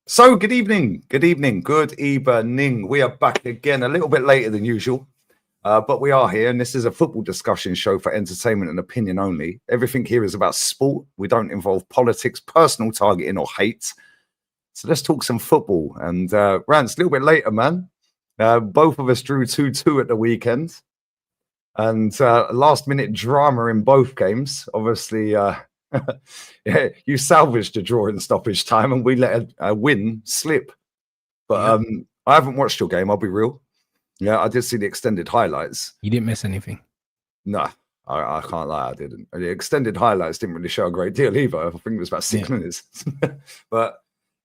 So, good evening. Good evening. We are back again, a little bit later than usual, but we are here, and this is a football discussion show for entertainment and opinion only. Everything here is about sport. We don't involve politics, personal targeting, or hate. So let's talk some football. And Rance, a little bit later, man. Both of us drew 2-2 at the weekend, and last-minute drama in both games. Obviously, yeah, you salvaged a draw in stoppage time, and we let a win slip. But I haven't watched your game. I'll be real. Yeah, I did see the extended highlights. You didn't miss anything. No, I can't lie. I didn't. The extended highlights didn't really show a great deal either. I think it was about 6 minutes. But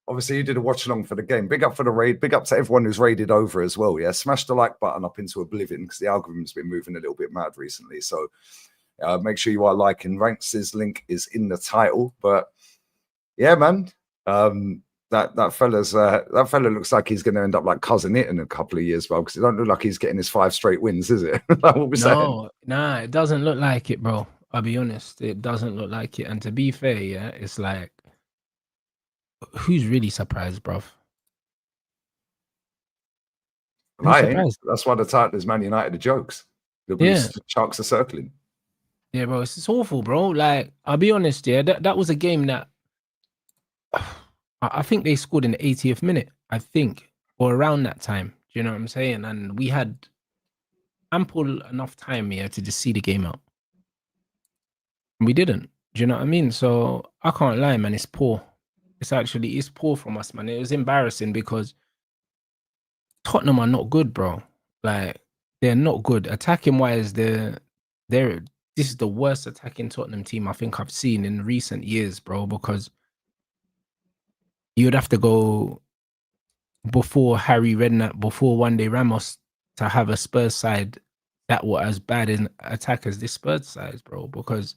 obviously, you did a watch along for the game. Big up for the raid. Big up to everyone who's raided over as well. Yeah, smash the like button up into oblivion because the algorithm's been moving a little bit mad recently. So make sure you are liking. Ranks' link is in the title. But yeah, man, that fella looks like he's going to end up like Cousin It in a couple of years, bro. Because it don't look like he's getting his 5 straight wins, is it? Like what we're saying. Nah, it doesn't look like it, bro. I'll be honest, it doesn't look like it. And to be fair, yeah, it's like, who's really surprised, bro? That's why the title is Man United the jokes. The Sharks are circling. Yeah, bro, it's awful, bro. Like, I'll be honest, yeah, that was a game that I think they scored in the 80th minute, I think, or around that time. Do you know what I'm saying? And we had ample enough time here to just see the game out. And we didn't. Do you know what I mean? So I can't lie, man. It's poor. It's poor from us, man. It was embarrassing because Tottenham are not good, bro. Like, they're not good. Attacking wise, this is the worst attacking Tottenham team I think I've seen in recent years, bro, because you'd have to go before Harry Redknapp, before one day Ramos, to have a Spurs side that were as bad in attack as this Spurs side, bro, because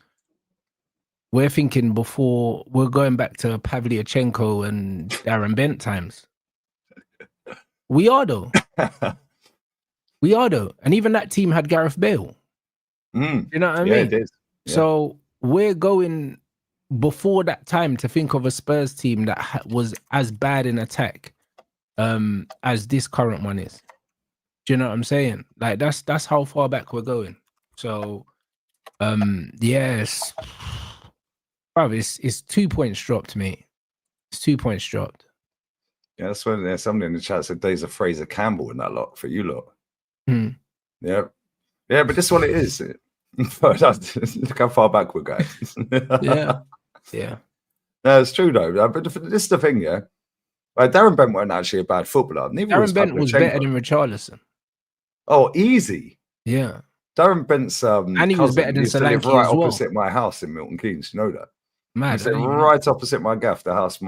we're thinking before, we're going back to Pavlyuchenko and Darren Bent times. We are though. And even that team had Gareth Bale. You know what I mean? It is. Yeah. So we're going before that time to think of a Spurs team that was as bad in attack as this current one is. Do you know what I'm saying? Like that's how far back we're going. So yes, bro, it's 2 points dropped, mate. It's 2 points dropped. Yeah, that's when there's somebody in the chat said days of Fraser Campbell in that lot for you lot. Yeah, but this one it is. Look how far back we're going. yeah. No, it's true though. But this is the thing, yeah. Like, Darren Bent wasn't actually a bad footballer. Darren Bent was better than Richarlison. Oh, easy. Yeah. Darren Bent's and he was better than Solanke right as well. Opposite my house in Milton Keynes. You know that? Mad. He right opposite my gaff, the house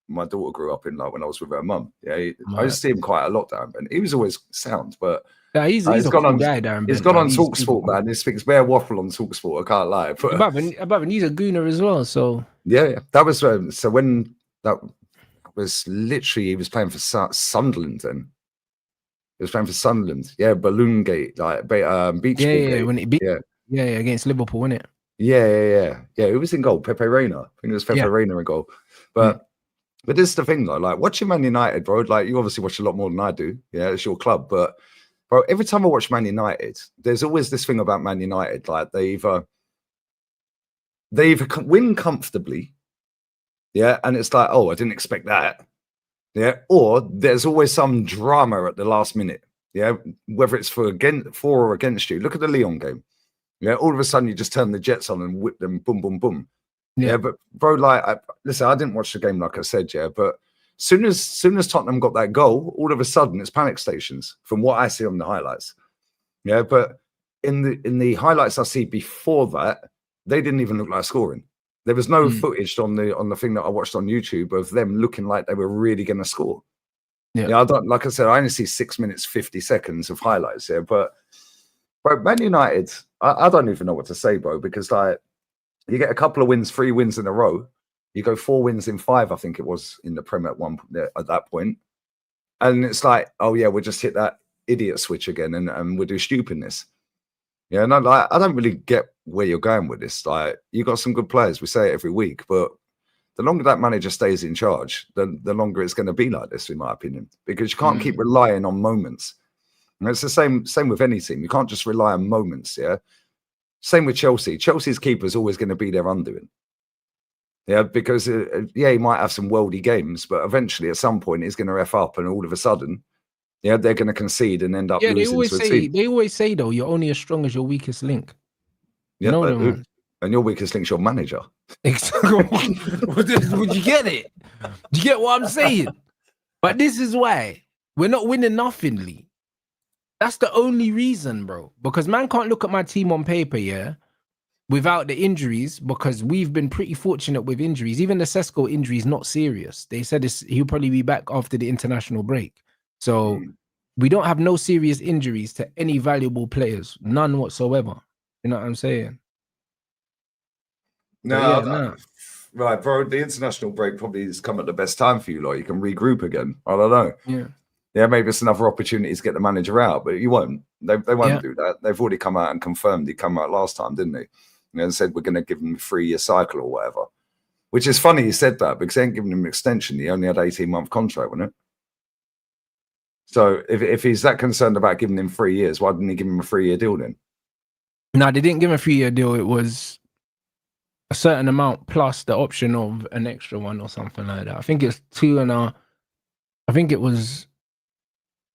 my daughter grew up in, like when I was with her mum. Yeah, I used to see him quite a lot, Darren Bent. He was always sound, but yeah, he's a cool guy, Darren Bent. He's gone on TalkSport, man. He speaks bare waffle on TalkSport. I can't lie. But above, he's a gooner as well. So yeah, that was so when that was literally he was playing for Sunderland then. He was playing for Sunderland. Yeah, Balloon Gate, like Beach Ball Gate. When it beat, yeah, against Liverpool, wasn't it? Yeah. Who was in goal? Pepe Reina. I think it was Pepe Reina in goal. But this is the thing though, like watching Man United, bro. Like you obviously watch a lot more than I do. Yeah, it's your club. But bro, every time I watch Man United, there's always this thing about Man United. Like they either win comfortably, yeah, and it's like, oh, I didn't expect that. Yeah, or there's always some drama at the last minute. Yeah, whether it's for or against you. Look at the Lyon game. Yeah, all of a sudden you just turn the Jets on and whip them, boom, boom, boom. Yeah, but bro, like, listen, I didn't watch the game like I said, yeah, but soon as Tottenham got that goal, all of a sudden it's panic stations from what I see on the highlights. Yeah, but in the highlights I see before that, they didn't even look like scoring. There was no footage on the thing that I watched on YouTube of them looking like they were really going to score. Yeah, I don't, like I said, I only see 6 minutes 50 seconds of highlights here, but bro, Man United, I don't even know what to say, bro, because like you get a couple of wins, 3 wins in a row. You go 4 wins in 5, I think it was in the Premier at that point. And it's like, oh yeah, we'll just hit that idiot switch again and we'll do stupidness. Yeah, no, like I don't really get where you're going with this. Like you got some good players, we say it every week, but the longer that manager stays in charge, the longer it's going to be like this, in my opinion, because you can't keep relying on moments. And it's the same with any team. You can't just rely on moments. Yeah. Same with Chelsea. Chelsea's keeper is always going to be their undoing. Yeah, because he might have some worldy games, but eventually at some point he's going to F up, and all of a sudden, they're going to concede and end up losing to a team. They always say though, you're only as strong as your weakest link. Yeah, and your weakest link's your manager. Exactly. Would you get it? Do you get what I'm saying? But this is why we're not winning nothing, Lee. That's the only reason, bro. Because man can't look at my team on paper, yeah, without the injuries, because we've been pretty fortunate with injuries. Even the Sesko injury is not serious. They said he'll probably be back after the international break. So we don't have no serious injuries to any valuable players. None whatsoever. You know what I'm saying? No. Right, bro. The international break probably has come at the best time for you. Like, you can regroup again. I don't know. Yeah, maybe it's another opportunity to get the manager out, but you won't. They won't do that. They've already come out and confirmed. He come out last time, didn't they? And said we're going to give him a 3-year cycle or whatever. Which is funny he said that, because they ain't giving him an extension. He only had 18-month contract, wasn't it? So if he's that concerned about giving him 3 years, why didn't he give him a 3-year deal then? No, they didn't give him a 3-year deal. It was a certain amount plus the option of an extra one or something like that. I think it's 2.5. I think it was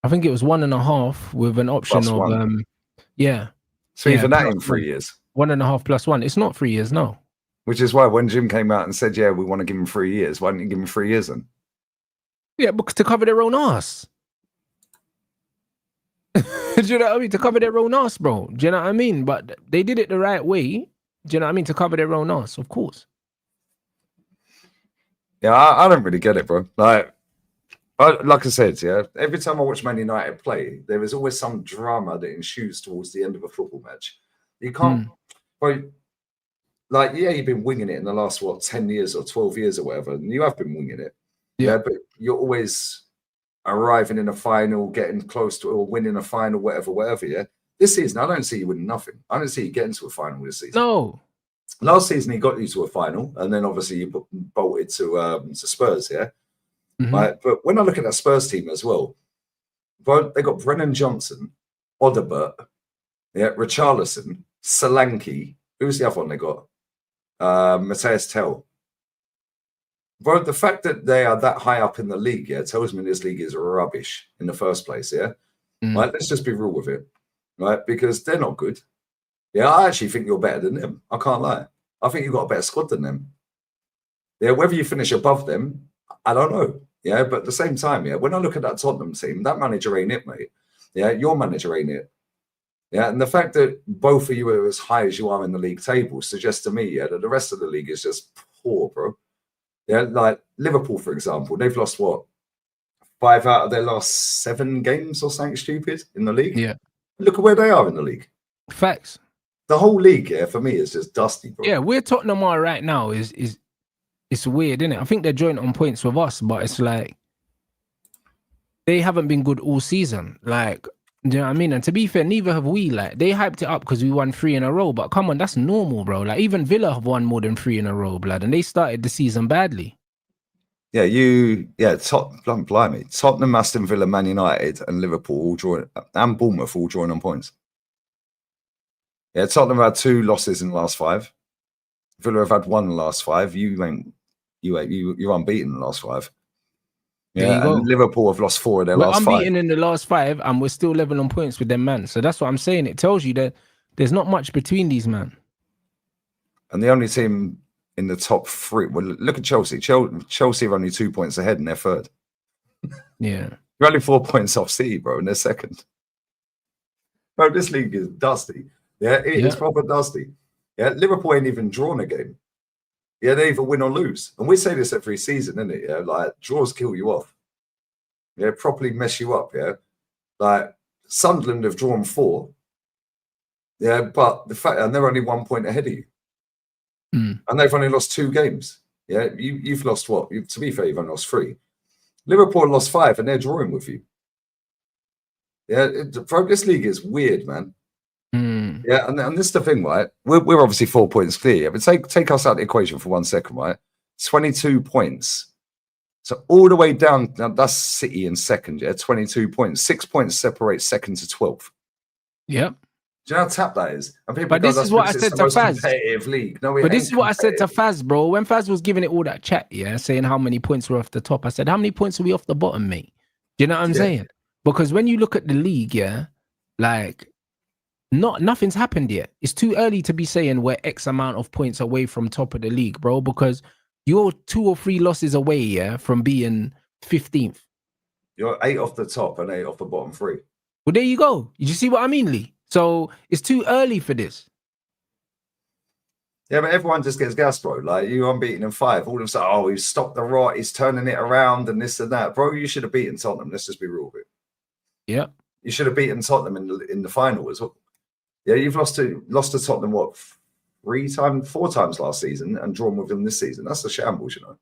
1.5 with an option plus of one. So yeah, even that in 3 years. 1.5 plus 1. It's not 3 years, no. Which is why when Jim came out and said, yeah, we want to give him 3 years, why didn't you give him 3 years then? Yeah, because to cover their own ass. Do you know what I mean? To cover their own ass, bro. Do you know what I mean? But they did it the right way. Do you know what I mean? To cover their own ass, of course. Yeah, I don't really get it, bro. Like I said, yeah, every time I watch Man United play, there is always some drama that ensues towards the end of a football match. You can't, bro, like, yeah, you've been winging it in the last, 10 years or 12 years or whatever, and you have been winging it. Yeah, but you're always arriving in a final, getting close to, or winning a final, whatever, yeah? This season, I don't see you winning nothing. I don't see you getting to a final this season. No. Last season, he got you to a final, and then obviously you bolted to Spurs, yeah? Right? But when I look at that Spurs team as well, they got Brennan Johnson, Odobert, yeah, Richarlison, Solanke. Who's the other one they got? Mateus Tell. Bro, the fact that they are that high up in the league, yeah, tells me this league is rubbish in the first place, yeah? Right? Let's just be real with it, right? Because they're not good. Yeah, I actually think you're better than them. I can't lie. I think you've got a better squad than them. Yeah, whether you finish above them, I don't know. Yeah, but at the same time, yeah, when I look at that Tottenham team, that manager ain't it, mate. Yeah, your manager ain't it. Yeah, and the fact that both of you are as high as you are in the league table suggests to me, yeah, that the rest of the league is just poor, bro. Yeah, like Liverpool, for example, they've lost 5 out of their last 7 games or something stupid in the league. Yeah. Look at where they are in the league. Facts. The whole league, yeah, for me is just dusty, bro. Yeah, where Tottenham are right now is it's weird, isn't it? I think they're joint on points with us, but it's like they haven't been good all season. Like, do you know what I mean? And to be fair, neither have we. Like, they hyped it up because we won 3 in a row, but come on, that's normal, bro. Like, even Villa have won more than 3 in a row, blood, and they started the season badly. Yeah, blimey. Tottenham, Aston Villa, Man United, and Liverpool all drawing, and Bournemouth all drawing on points. Yeah, Tottenham had 2 losses in the last 5. Villa have had 1 in the last 5. You're unbeaten in the last 5. Yeah, and Liverpool have lost 4 of their last 5. We're unbeaten in the last 5, and we're still level on points with them, man. So that's what I'm saying. It tells you that there's not much between these, man. And the only team in the top 3, well, look at Chelsea. Chelsea are only 2 points ahead, and they're 3rd. Yeah, you're only 4 points off City, bro, and they're 2nd. Bro, this league is dusty. Yeah, it's proper dusty. Yeah, Liverpool ain't even drawn a game. Yeah, they either win or lose. And we say this every season, isn't it? Yeah, like, draws kill you off. Yeah, properly mess you up, yeah? Like, Sunderland have drawn 4. Yeah, but the fact, and they're only 1 point ahead of you. And they've only lost 2 games. Yeah, you've lost what? To be fair, you've only lost 3. Liverpool lost 5, and they're drawing with you. Yeah, this league is weird, man. Yeah, and this is the thing, right? We're obviously 4 points clear, but take us out of the equation for 1 second, right? 22 points. So all the way down, now that's City in second, yeah, 22 points. 6 points separate second to 12th. Yep. Do you know how tap that is? And people But go, this that's is what I because it's said the to most Faz. competitive league. No, it But this ain't is what I said to competitive. Faz, bro. When Faz was giving it all that chat, yeah, saying how many points were off the top, I said, how many points are we off the bottom, mate? Do you know what I'm saying? Because when you look at the league, yeah, like nothing's happened yet. It's too early to be saying we're X amount of points away from top of the league, bro, because you're 2 or 3 losses away, yeah, from being 15th. You're 8 off the top and 8 off the bottom 3. Well, there you go. You see what I mean, Lee? So it's too early for this. Yeah, but everyone just gets gas, bro. Like, you're unbeaten in 5. All of a sudden, oh, he's stopped the rot, he's turning it around and this and that. Bro, you should have beaten Tottenham. Let's just be real with it. Yeah. You should have beaten Tottenham in the final as well. Yeah, you've lost to Tottenham, what, 4 times last season and drawn with them this season. That's a shambles, you know.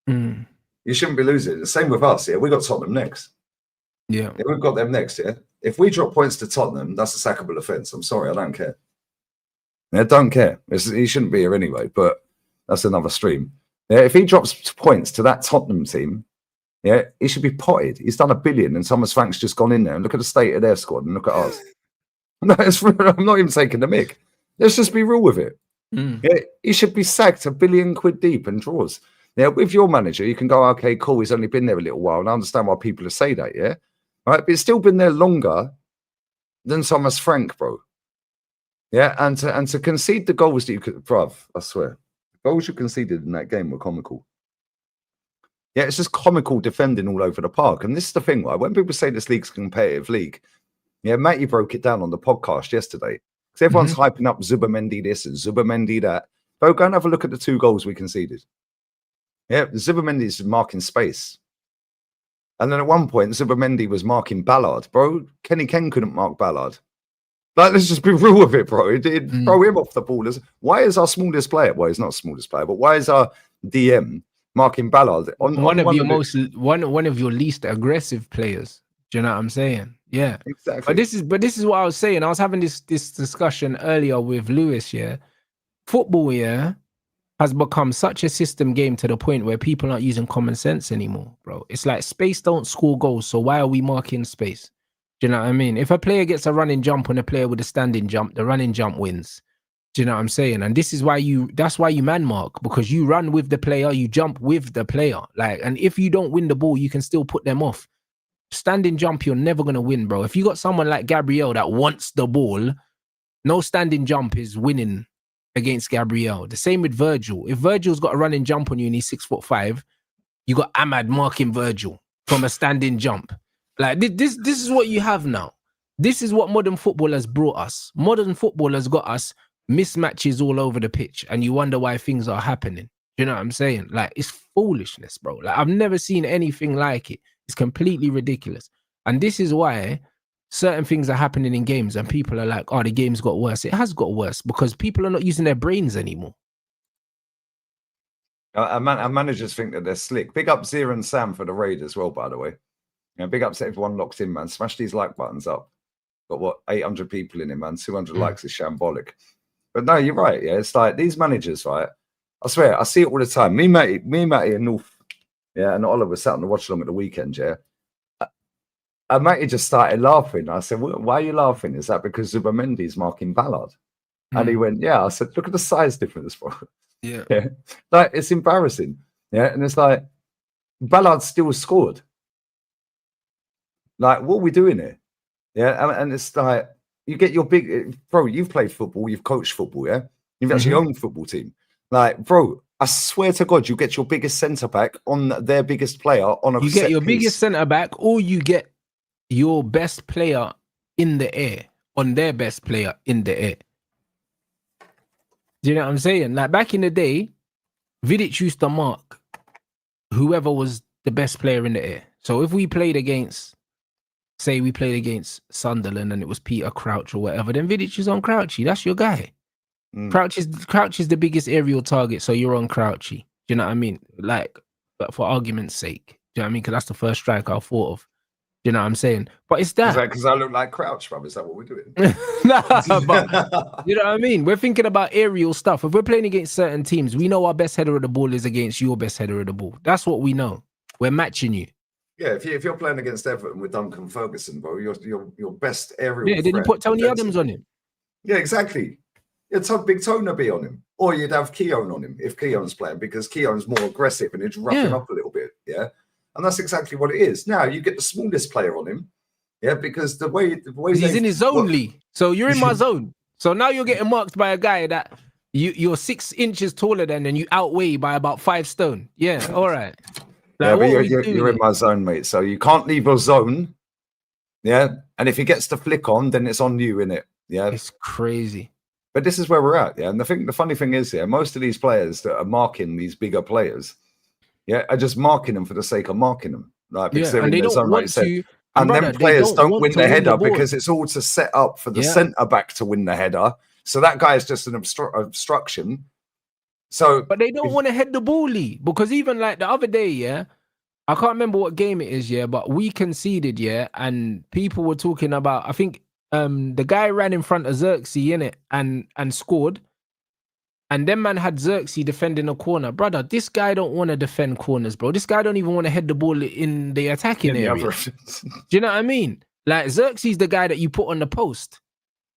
Mm. You shouldn't be losing. The same with us, yeah. We got Tottenham next. Yeah. We've got them next, yeah. If we drop points to Tottenham, that's a sackable offence. I'm sorry, I don't care. I don't care. He shouldn't be here anyway, but that's another stream. Yeah, if he drops points to that Tottenham team, yeah, he should be potted. He's done 1 billion and Thomas Frank's just gone in there and look at the state of their squad and look at ours. No, I'm not even taking the mick. Let's just be real with it. Mm. Yeah, he should be sacked £1 billion deep and draws. Now, with your manager, you can go, okay, cool, he's only been there a little while, and I understand why people say that, yeah? All right, but he's still been there longer than Thomas Frank, bro. Yeah, and to concede the goals that you could, bruv, I swear, the goals you conceded in that game were comical. Yeah, it's just comical defending all over the park. And this is the thing, right? When people say this league's a competitive league, yeah, Matty broke it down on the podcast yesterday. Because everyone's hyping up Zubimendi this and Zubimendi that. Bro, go and have a look at the 2 goals we conceded. Yeah, Zubimendi's marking space. And then at one point, Zubimendi was marking Ballard. Bro, Kenny Ken couldn't mark Ballard. Like, let's just be real with it, bro. It'd throw him off the ball. Why is our smallest player, well, he's not smallest player, but why is our DM marking Ballard on one of your least aggressive players? Do you know what I'm saying? Yeah, exactly. But this is what I was saying. I was having this discussion earlier with Lewis. Yeah, football, yeah, has become such a system game to the point where people aren't using common sense anymore, bro. It's like space don't score goals, so why are we marking space? Do you know what I mean? If a player gets a running jump on a player with a standing jump, the running jump wins. Do you know what I'm saying? And this is why that's why you man mark, because you run with the player, you jump with the player. Like, and if you don't win the ball, you can still put them off. Standing jump, you're never gonna win, bro. If you got someone like Gabriel that wants the ball, no standing jump is winning against Gabriel. The same with Virgil. If Virgil's got a running jump on you and he's 6'5", you got Ahmad marking Virgil from a standing jump. Like, this is what you have now. This is what modern football has brought us. Modern football has got us mismatches all over the pitch, and you wonder why things are happening. You know what I'm saying? Like, it's foolishness, bro. Like, I've never seen anything like it. It's completely ridiculous. And this is why certain things are happening in games and people are like, oh, the game's got worse. It has got worse because people are not using their brains anymore. Our managers think that they're slick. Big up Zira and Sam for the raid as well, by the way. Yeah, big up to everyone locked in, man. Smash these like buttons up. Got what, 800 people in it, man. 200 likes is shambolic. But no, you're right. Yeah, it's like these managers, right? I swear, I see it all the time. Me, Matty, and North, yeah, and Oliver sat on the watch along at the weekend, yeah. And Matty just started laughing. I said, why are you laughing? Is that because Zubimendi's marking Ballard? And he went, yeah. I said, look at the size difference, bro. Yeah. Yeah. Like, it's embarrassing. Yeah. And it's like, Ballard still scored. Like, what are we doing here? Yeah. And it's like, you get your big, bro, you've played football, you've coached football, yeah? You've actually owned a football team. Like, bro, I swear to God, you get your biggest centre back on their biggest player on a You get your biggest centre back, or you get your best player in the air on their best player in the air. Do you know what I'm saying? Like, back in the day, Vidic used to mark whoever was the best player in the air. So if we played against, say we played against Sunderland and it was Peter Crouch or whatever, then Vidic is on Crouchy. That's your guy. Crouch is the biggest aerial target, so you're on Crouchy. Do you know what I mean? Like, but for argument's sake, do you know what I mean? Because that's the first striker I thought of. You know what I'm saying? But it's Is that. that because I look like Crouch, bruv? Is that what we're doing? Nah, but you know what I mean? We're thinking about aerial stuff. If we're playing against certain teams, we know our best header of the ball is against your best header of the ball. That's what we know. We're matching you. Yeah, if you're playing against Everton with Duncan Ferguson, bro, your best aerial. Yeah, then you put Tony defensive. Adams on him. Yeah, exactly. You'd have Big Toner be on him, or you'd have Keown on him if Keown's playing, because Keown's more aggressive and he'd rough him up a little bit. Yeah, and that's exactly what it is. Now you get the smallest player on him. Yeah, because the way he's in his zone, Lee. So you're in my zone. So now you're getting marked by a guy that you're 6 inches taller than, and you outweigh by about 5 stone. Yeah, all right. Like, yeah, but you're in my zone, mate. So you can't leave your zone. Yeah, and if he gets the flick on, then it's on you, innit? Yeah, it's crazy. But this is where we're at. Yeah, and the funny thing is, yeah, most of these players that are marking these bigger players, yeah, are just marking them for the sake of marking them, like because they're in their zone, like you said. And then players don't win the header because it's all to set up for the centre back to win the header. So that guy is just an obstruction. So, but they don't want to head the ball, Lee, because even like the other day, yeah, I can't remember what game it is, yeah, but we conceded, yeah, and people were talking about, I think the guy ran in front of Xerxes in it and scored, and then man had Xerxes defending a corner. Brother, this guy don't want to defend corners, bro. This guy don't even want to head the ball in the attacking area. Do you know what I mean? Like Xerxes, the guy that you put on the post.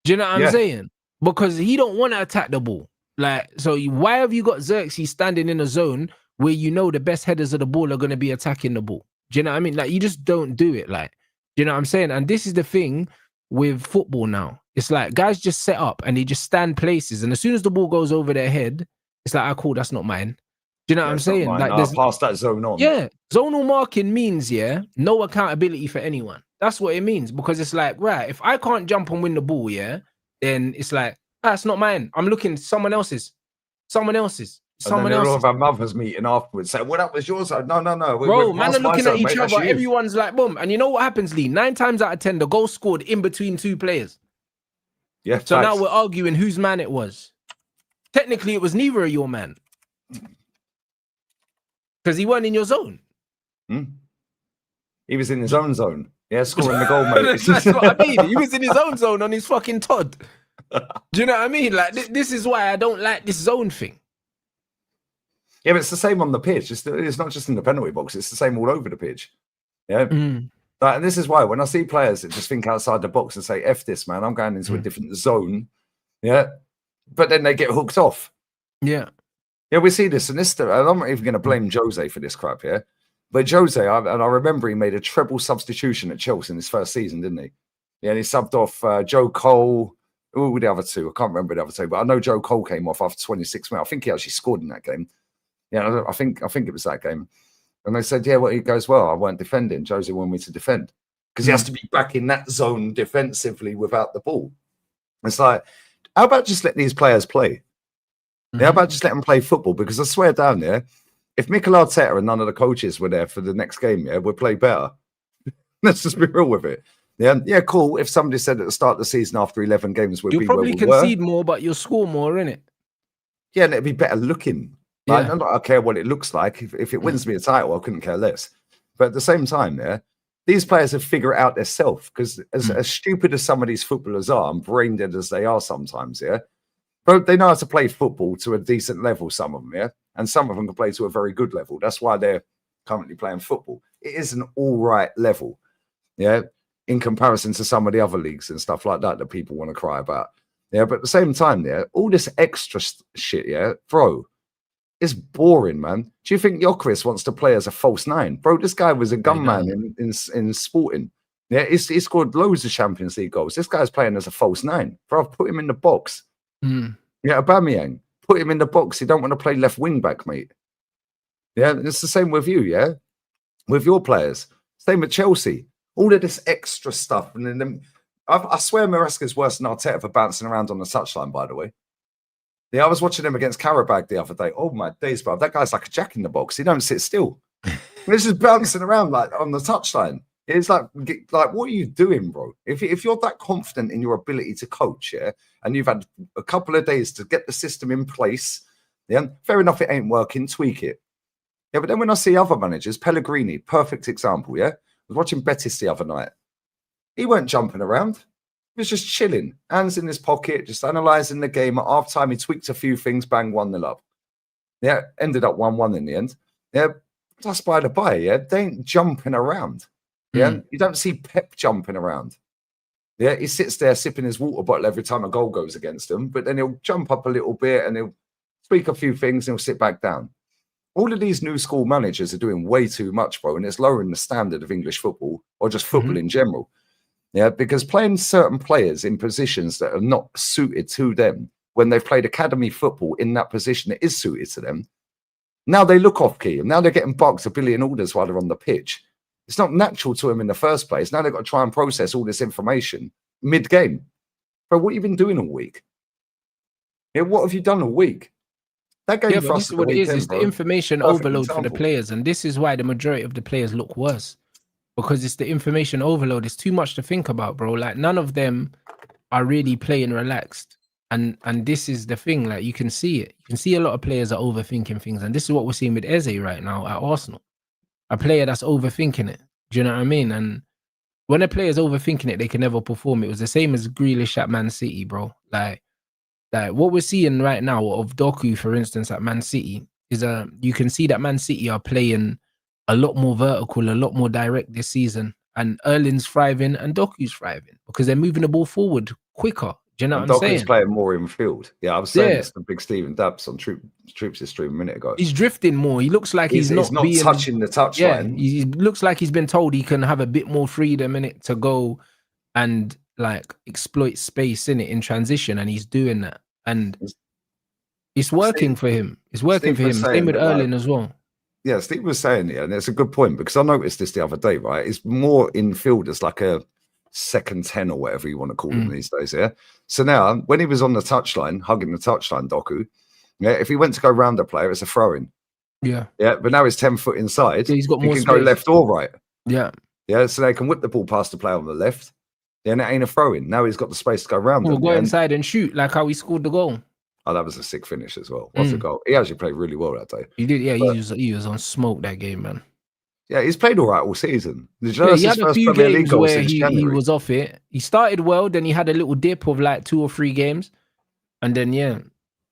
Do you know what I'm saying? Because he don't want to attack the ball. Like, so why have you got Xerxes standing in a zone where you know the best headers of the ball are going to be attacking the ball? Do you know what I mean? Like, you just don't do it. Like, do you know what I'm saying? And this is the thing with football now. It's like guys just set up and they just stand places, and as soon as the ball goes over their head, it's like, cool, that's not mine. Do you know what I'm saying? Like, I'll pass that zone on. Yeah, zonal marking means no accountability for anyone. That's what it means, because it's like, right, if I can't jump and win the ball, then it's like, that's not mine. I'm looking someone else's. Someone else's. And then all of our mothers meeting afterwards say, well, that was yours. No. Bro, man are looking at each other. Everyone's like, boom. And you know what happens, Lee? 9 times out of 10, the goal scored in between 2 players. Yeah. So now we're arguing whose man it was. Technically, it was neither of your man. Because he weren't in your zone. He was in his own zone. Yeah, scoring the goal, mate. That's what I mean. He was in his own zone on his fucking Todd. Do you know what I mean? Like, this is why I don't like this zone thing. Yeah, but it's the same on the pitch. It's not just in the penalty box. It's the same all over the pitch. Yeah. And this is why when I see players that just think outside the box and say, F this, man, I'm going into a different zone. Yeah. But then they get hooked off. Yeah. Yeah, we see this. And I'm not even going to blame Jose for this crap, yeah? But Jose, I remember he made a treble substitution at Chelsea in his first season, didn't he? Yeah, and he subbed off Joe Cole. Who were the other two? I can't remember the other two, but I know Joe Cole came off after 26 minutes. I think he actually scored in that game. Yeah, I think it was that game. And they said, he goes, well, I weren't defending. Jose wanted me to defend because he has to be back in that zone defensively without the ball. It's like, how about just let these players play? How about just let them play football? Because I swear down there, if Mikel Arteta and none of the coaches were there for the next game, we'd play better. Let's just be real with it. Yeah, cool. If somebody said at the start of the season after 11 games, we'd you'll be probably where we concede were. more, but you'll score more, innit? Yeah, and it'd be better looking. Like, I don't care what it looks like. If it wins me a title, I couldn't care less. But at the same time, these players have figured it out themselves, because as stupid as some of these footballers are, and brain dead as they are sometimes, but they know how to play football to a decent level, some of them, and some of them can play to a very good level. That's why they're currently playing football. It is an all right level, in comparison to some of the other leagues and stuff like that people want to cry about. But at the same time, all this extra shit, bro, it's boring, man. Do you think Gyökeres wants to play as a false 9? Bro, this guy was a gunman in Sporting. Yeah, he scored loads of Champions League goals. This guy's playing as a false 9. Bro, put him in the box. Yeah, Aubameyang, put him in the box. He don't want to play left wing back, mate. Yeah, it's the same with you, with your players. Same with Chelsea. All of this extra stuff. And then I swear Maresca's worse than Arteta for bouncing around on the touchline, by the way. Yeah, I was watching him against Karabag the other day. Oh, my days, bro. That guy's like a jack in the box. He don't sit still. He's just bouncing around like on the touchline. It's like, what are you doing, bro? If you're that confident in your ability to coach, and you've had a couple of days to get the system in place, fair enough, it ain't working, tweak it. Yeah, but then when I see other managers, Pellegrini, perfect example, was watching Betis the other night. He weren't jumping around. He was just chilling, hands in his pocket, just analysing the game. At half time, he tweaked a few things, bang, 1-0 up. Yeah, ended up 1-1 in the end. Yeah, that's by the by. Yeah, they ain't jumping around. Yeah, you don't see Pep jumping around. Yeah, he sits there sipping his water bottle every time a goal goes against him, but then he'll jump up a little bit and he'll tweak a few things and he'll sit back down. All of these new school managers are doing way too much, bro, and it's lowering the standard of English football or just football in general. Yeah, because playing certain players in positions that are not suited to them when they've played academy football in that position that is suited to them, now they look off key and now they're getting boxed a billion orders while they're on the pitch. It's not natural to them in the first place. Now they've got to try and process all this information mid-game. Bro, what have you been doing all week? Yeah, what have you done all week? That game for us this is what it is. It's the information perfect overload for the example. players, and this is why the majority of the players look worse. Because it's the information overload. It's too much to think about, bro. Like, none of them are really playing relaxed. And this is the thing. Like, you can see it. You can see a lot of players are overthinking things. And this is what we're seeing with Eze right now at Arsenal. A player that's overthinking it. Do you know what I mean? And when a player's overthinking it, they can never perform. It was the same as Grealish at Man City, bro. Like what we're seeing right now of Doku, for instance, at Man City, is you can see that Man City are playing a lot more vertical, a lot more direct this season. And Erling's thriving and Doku's thriving because they're moving the ball forward quicker. Do you know what I'm saying? Doku's playing more in field. Yeah, I was saying this to Big Stephen Dabs on Troops' stream a minute ago. He's drifting more. He looks like he's not touching the touchline. Yeah, he looks like he's been told he can have a bit more freedom in it to go and like exploit space in it in transition, and he's doing that. And it's working for him. It's working for him. Same with Erling as well. Yeah, Steve was saying, and it's a good point because I noticed this the other day, right? It's more in field as like a second 10 or whatever you want to call them these days, yeah? So now, when he was on the touchline, hugging the touchline, Doku, yeah, if he went to go round a player, it's a throw-in. Yeah. Yeah, but now he's 10 foot inside. Yeah, he's got more space. Go left or right. Yeah. Yeah, so they can whip the ball past the player on the left. Then it ain't a throw-in. Now he's got the space to go round. We'll go inside and shoot, like how he scored the goal. Oh, that was a sick finish as well. What's the goal? He actually played really well that day. He did, yeah. He was on smoke that game, man. Yeah, he's played all right all season. He had a few games where he was off it. He started well, then he had a little dip of like 2 or 3 games. And then, yeah,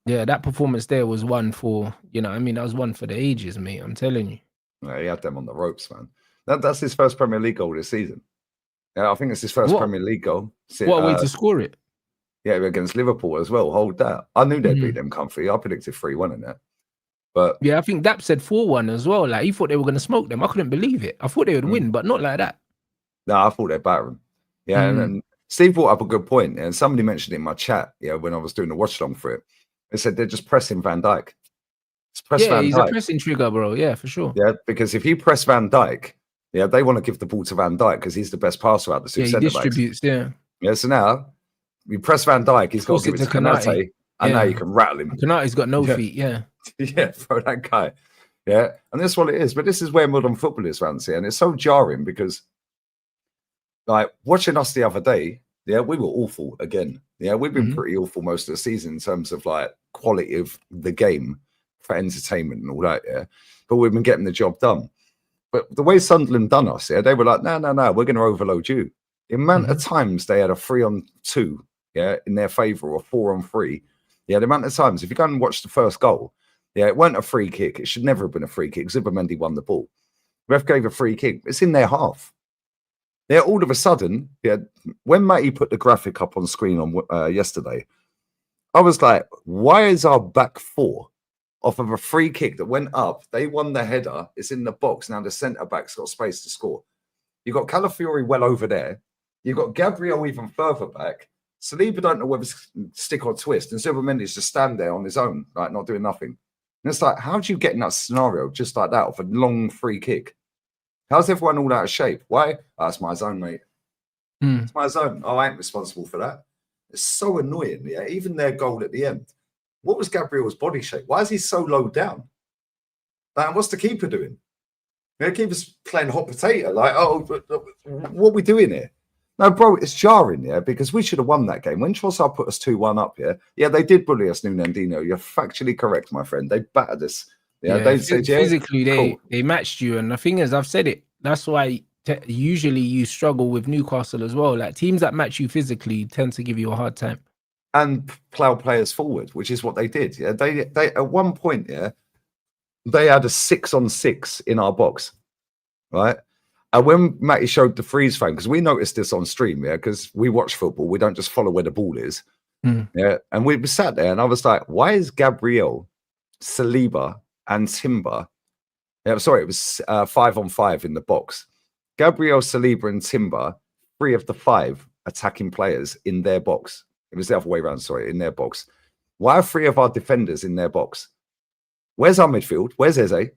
that performance there was one for, you know, I mean, that was one for the ages, mate. I'm telling you. Yeah, he had them on the ropes, man. That's his first Premier League goal this season. Yeah, I think it's his first Premier League goal. What a way to score it. Yeah, against Liverpool as well. Hold that. I knew they'd beat them comfy. I predicted 3-1 in that. But yeah, I think Dap said 4-1 as well. Like, he thought they were going to smoke them. I couldn't believe it. I thought they would win, but not like that. No, I thought they'd batter them. Yeah, and Steve brought up a good point, and somebody mentioned it in my chat. Yeah, when I was doing the watch along for it, they said they're just pressing Van Dijk. He's a pressing trigger, bro. Yeah, for sure. Yeah, because if you press Van Dijk, yeah, they want to give the ball to Van Dijk because he's the best passer out of the 2 centre backs. He distributes. Yeah. So now you press Van Dijk, he's got to give it to Konate, and now you can rattle him. Konate's got no feet. Yeah. Yeah, throw that guy. Yeah, and that's what it is. But this is where modern football is, Fancy, and it's so jarring because, like, watching us the other day, yeah, we were awful again. Yeah, we've been pretty awful most of the season in terms of like quality of the game for entertainment and all that. Yeah, but we've been getting the job done. But the way Sunderland done us, yeah, they were like, no, we're going to overload you. The amount of times they had a 3-on-2, yeah, in their favour, or 4-on-3. Yeah, the amount of times, if you go and watch the first goal, yeah, it weren't a free kick. It should never have been a free kick. Zubimendi won the ball. Ref gave a free kick. It's in their half. Yeah, all of a sudden, yeah, when Matty put the graphic up on screen on yesterday, I was like, why is our back 4 off of a free kick that went up? They won the header. It's in the box. Now the centre-back's got space to score. You've got Calafiori well over there. You've got Gabriel even further back. Saliba don't know whether to stick or twist. And Zubimendi's just stand there on his own, like not doing nothing. And it's like, how do you get in that scenario just like that off a long free kick? How's everyone all out of shape? Why? Oh, that's my zone, mate. It's my zone. Oh, I ain't responsible for that. It's so annoying. Yeah, even their goal at the end. What was Gabriel's body shape? Why is he so low down? Like, what's the keeper doing? The keeper's playing hot potato. Like, oh, what are we doing here? No, bro, it's jarring, yeah, because we should have won that game. When Trossard put us 2-1 up, yeah, they did bully us, Nunandino. You're factually correct, my friend. They battered us. Yeah, they said, physically, they matched you. And the thing is, I've said it. That's why usually you struggle with Newcastle as well. Like teams that match you physically tend to give you a hard time. And plough players forward, which is what they did. Yeah, they at one point, yeah, they had a 6-on-6 in our box, right? And when Matty showed the freeze frame, because we noticed this on stream, yeah, because we watch football, we don't just follow where the ball is. Yeah, and we sat there, and I was like, why is Gabriel, Saliba, and Timber? Yeah, sorry, it was 5-on-5 in the box. Gabriel, Saliba, and Timber, 3 of the 5 attacking players in their box. It was the other way around, sorry, in their box. Why are 3 of our defenders in their box? Where's our midfield? Where's Eze?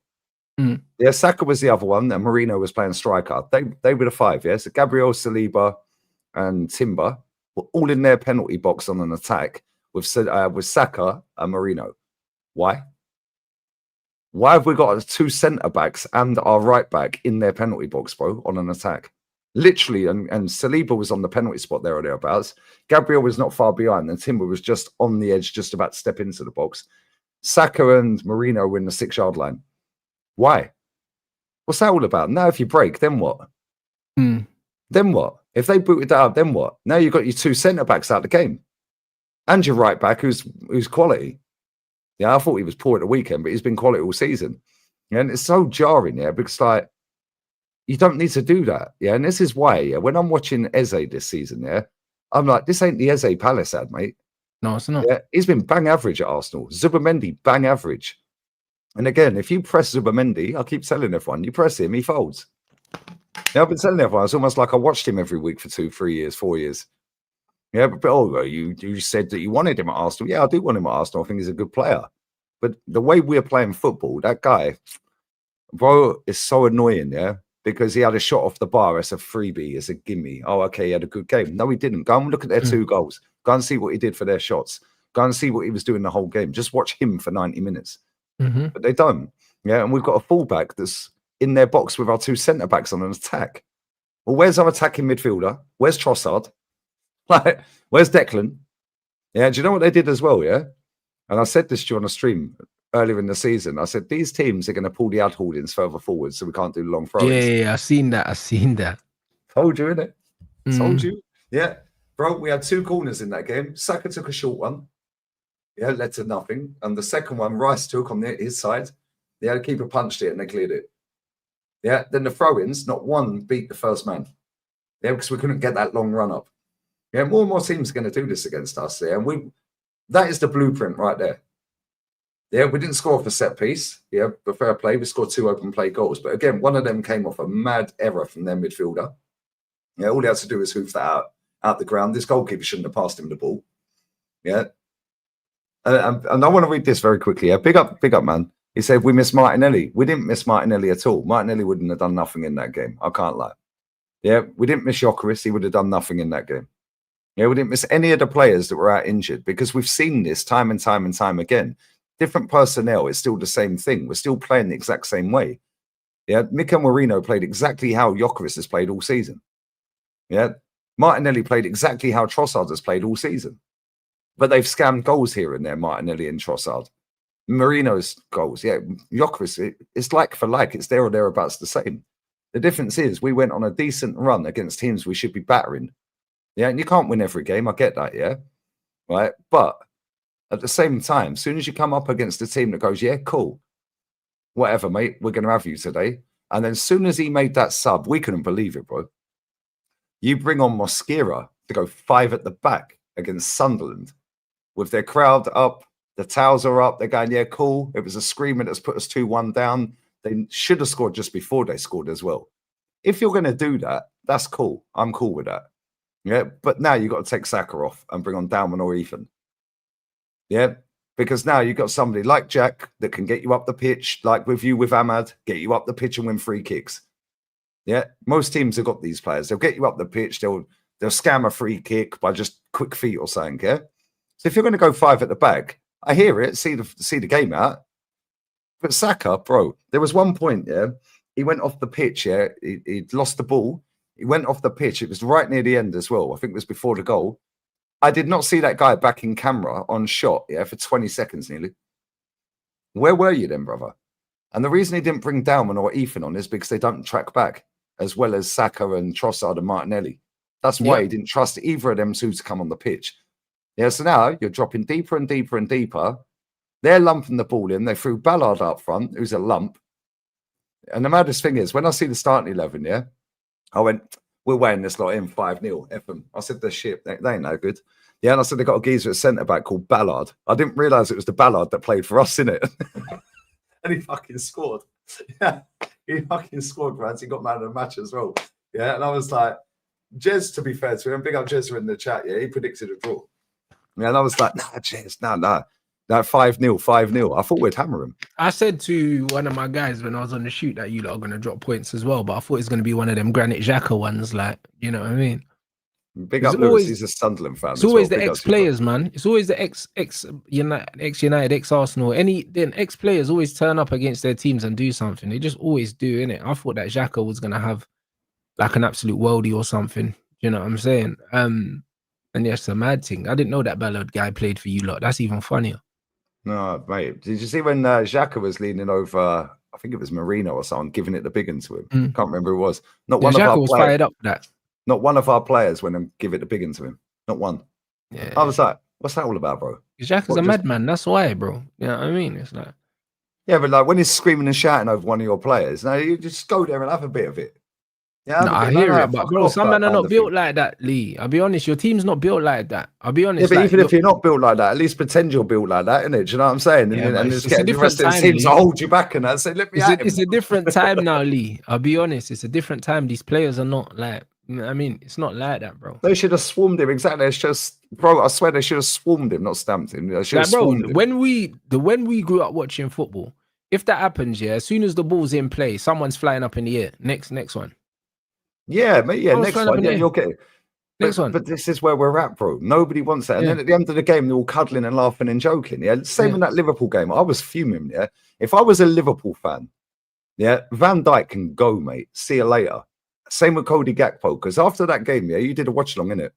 Yeah, Saka was the other one, and Marino was playing striker. They were the 5, yeah? So Gabriel, Saliba, and Timber were all in their penalty box on an attack with Saka and Marino. Why? Why have we got 2 centre-backs and our right-back in their penalty box, bro, on an attack? Literally, and Saliba was on the penalty spot there or thereabouts. Gabriel was not far behind, and Timber was just on the edge, just about to step into the box. Saka and Marino were in the 6-yard line. Why? What's that all about? Now, if you break, then what? Then what? If they booted that up, then what? Now you've got your 2 centre-backs out of the game. And your right-back, who's quality. Yeah, I thought he was poor at the weekend, but he's been quality all season. Yeah, and it's so jarring, yeah, because like you don't need to do that. Yeah, and this is why, yeah, when I'm watching Eze this season, yeah, I'm like, this ain't the Eze Palace ad, mate. No, it's not. Yeah, he's been bang average at Arsenal. Zubimendi, bang average. And again, if you press Zubimendi, I keep telling everyone, you press him, he folds. Yeah, I've been telling everyone, it's almost like I watched him every week for 2, 3 years, 4 years. Yeah, but you said that you wanted him at Arsenal. Yeah, I do want him at Arsenal. I think he's a good player. But the way we're playing football, that guy, bro, is so annoying, yeah? Because he had a shot off the bar as a freebie, as a gimme. Oh, okay, he had a good game. No, he didn't. Go and look at their 2 goals. Go and see what he did for their shots. Go and see what he was doing the whole game. Just watch him for 90 minutes. But they don't. Yeah, and we've got a fullback that's in their box with our 2 centre-backs on an attack. Well, where's our attacking midfielder? Where's Trossard? Like, where's Declan? Yeah, do you know what they did as well, yeah? And I said this to you on a stream earlier in the season. I said, these teams are going to pull the ad holdings further forward so we can't do the long throws. Yeah, I've seen that. Told you, innit? Told you. Yeah. Bro, we had 2 corners in that game. Saka took a short one. Yeah, led to nothing. And the second one, Rice took on his side. The other keeper punched it and they cleared it. Yeah, then the throw-ins, not one beat the first man. Yeah, because we couldn't get that long run up. Yeah, more and more teams are going to do this against us. Yeah, and that is the blueprint right there. Yeah, we didn't score off a set piece. Yeah, but fair play. We scored 2 open play goals. But again, one of them came off a mad error from their midfielder. Yeah, all he had to do was hoof that out the ground. This goalkeeper shouldn't have passed him the ball. Yeah. And I want to read this very quickly. Yeah, big up, man. He said, we missed Martinelli. We didn't miss Martinelli at all. Martinelli wouldn't have done nothing in that game. I can't lie. Yeah, we didn't miss Jokeris. He would have done nothing in that game. Yeah, we didn't miss any of the players that were out injured because we've seen this time and time and time again. Different personnel, it's still the same thing. We're still playing the exact same way. Yeah, Mikel Merino played exactly how Jokeris has played all season. Yeah, Martinelli played exactly how Trossard has played all season. But they've scammed goals here and there, Martinelli and Trossard. Marino's goals, yeah, Jokeris, it's like for like. It's there or thereabouts the same. The difference is we went on a decent run against teams we should be battering. Yeah, and you can't win every game. I get that, yeah, right? But at the same time, as soon as you come up against a team that goes, yeah, cool, whatever, mate, we're going to have you today. And then as soon as he made that sub, we couldn't believe it, bro. You bring on Mosquera to go 5 at the back against Sunderland with their crowd up, the towels are up, they're going, yeah, cool. It was a screamer that's put us 2-1 down. They should have scored just before they scored as well. If you're going to do that, that's cool. I'm cool with that. Yeah, but now you've got to take Saka off and bring on Dowman or Ethan. Yeah, because now you've got somebody like Jack that can get you up the pitch, like with you with Ahmad, get you up the pitch and win free kicks. Yeah, most teams have got these players. They'll get you up the pitch. They'll scam a free kick by just quick feet or something. Yeah. So if you're going to go 5 at the back, I hear it. See the game out. But Saka, bro, there was one point. Yeah, he went off the pitch. Yeah, he'd lost the ball. He went off the pitch. It was right near the end as well. I think it was before the goal. I did not see that guy back in camera on shot, yeah, for 20 seconds nearly. Where were you then, brother? And the reason he didn't bring Dowman or Ethan on is because they don't track back. as well as Saka and Trossard and Martinelli. That's why he didn't trust either of them two to come on the pitch. Yeah, so now you're dropping deeper and deeper and deeper. They're lumping the ball in. They threw Ballard up front, who's a lump. And the maddest thing is, when I see the starting 11, yeah, I went, we're weighing this lot in 5-0. F them. I said, they're shit. They ain't no good. Yeah, and I said, they got a geezer at centre-back called Ballard. I didn't realise it was the Ballard that played for us, innit? And he fucking scored. Yeah, he fucking scored, Brad. He got man of the match as well. Yeah, and I was like, Jez, to be fair to him, big up Jez in the chat, yeah, he predicted a draw. Yeah, and I was like, nah, Jez, nah. That 5-0, 5-0. I thought we'd hammer him. I said to one of my guys when I was on the shoot that you lot are going to drop points as well, but I thought it's going to be one of them Granit Xhaka ones, like, you know what I mean? Big up Lewis, he's a Sunderland fan. It's always the ex-players, man. It's always the ex-United, ex-Arsenal. Then ex-players always turn up against their teams and do something. They just always do, innit? I thought that Xhaka was going to have like an absolute worldie or something. You know what I'm saying? And yeah, it's a mad thing. I didn't know that Ballard guy played for you lot. That's even funnier. No, mate. Did you see when Xhaka was leaning over, I think it was Marino or someone, giving it the big one to him? Can't remember who it was. Not one of our players. Fired up for that. Not one of our players went and give it the big one to him. Not one. Yeah. I was like, what's that all about, bro? Xhaka's a madman. That's why, bro. You know what I mean? It's like... Yeah, but like when he's screaming and shouting over one of your players, no, you just go there and have a bit of it. Yeah, no, I hear it, but bro, some men are not built like that, Lee. I'll be honest, your team's not built like that. I'll be honest. Yeah, but even if you're not built like that, at least pretend you're built like that, innit? Do you know what I'm saying? Yeah, and it's a different time. It seems to hold you back and that. Say, let me it's a different time now, Lee. I'll be honest, it's a different time. These players are not like, I mean, it's not like that, bro. They should have swarmed him. Exactly. It's just, bro, I swear they should have swarmed him, not stamped him. They should have swarmed him. When we grew up watching football, if that happens, yeah, as soon as the ball's in play, someone's flying up in the air. Next one. Yeah, mate. Yeah, next one. Yeah, you'll get it. Next one. But this is where we're at, bro. Nobody wants that. And then at the end of the game, they're all cuddling and laughing and joking. Yeah, same in that Liverpool game. I was fuming. Yeah, if I was a Liverpool fan, yeah, Van Dijk can go, mate. See you later. Same with Cody Gakpo, because after that game, yeah, you did a watch along, innit?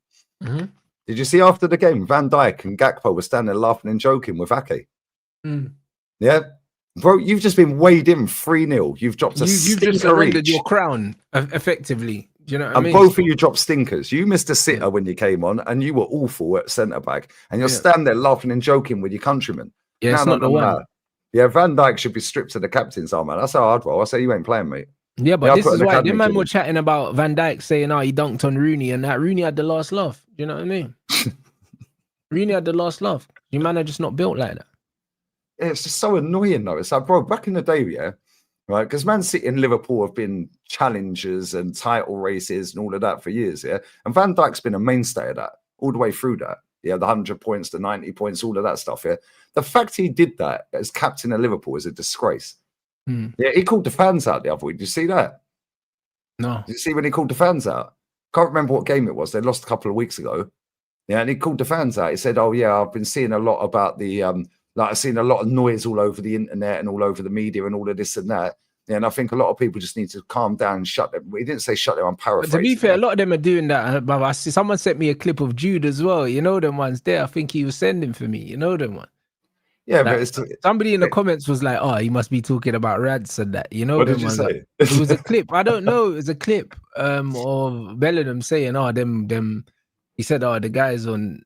Did you see after the game, Van Dijk and Gakpo were standing there laughing and joking with Ake? Yeah. Bro, you've just been weighed in 3-0. You've dropped a stinker. You've just surrendered your crown, effectively. Do you know what I mean? Both of you dropped stinkers. You missed a sitter when you came on, and you were awful at centre-back. And you're standing there laughing and joking with your countrymen. Yeah, it's not the one. Yeah, Van Dijk should be stripped to the captain's arm, man. That's how I'd roll. I say you ain't playing, mate. Yeah, but this is why them man were chatting about Van Dijk saying, he dunked on Rooney, and that Rooney had the last laugh. Do you know what I mean? Rooney had the last laugh. You man are just not built like that. It's just so annoying, though. It's like, bro, back in the day, yeah, right? Because Man City and Liverpool have been challengers and title races and all of that for years, yeah? And Van Dijk's been a mainstay of that all the way through that. Yeah, the 100 points, the 90 points, all of that stuff, yeah? The fact he did that as captain of Liverpool is a disgrace. Yeah, he called the fans out the other week. Did you see that? No. Did you see when he called the fans out? Can't remember what game it was. They lost a couple of weeks ago. Yeah, and he called the fans out. He said, oh, yeah, I've been seeing a lot about the... like I've seen a lot of noise all over the internet and all over the media and all of this and that. Yeah, and I think a lot of people just need to calm down and shut them. He didn't say shut them, I'm paraphrasing. But to be fair, a lot of them are doing that. But I see someone sent me a clip of Jude as well. You know them ones there. I think he was sending for me. You know them one. Yeah, like, but it's somebody in the comments was like, "Oh, he must be talking about Rads and that." You know, what did you say? It was a clip. I don't know. It was a clip of Bellingham saying, "Oh, them." He said, "Oh, the guys on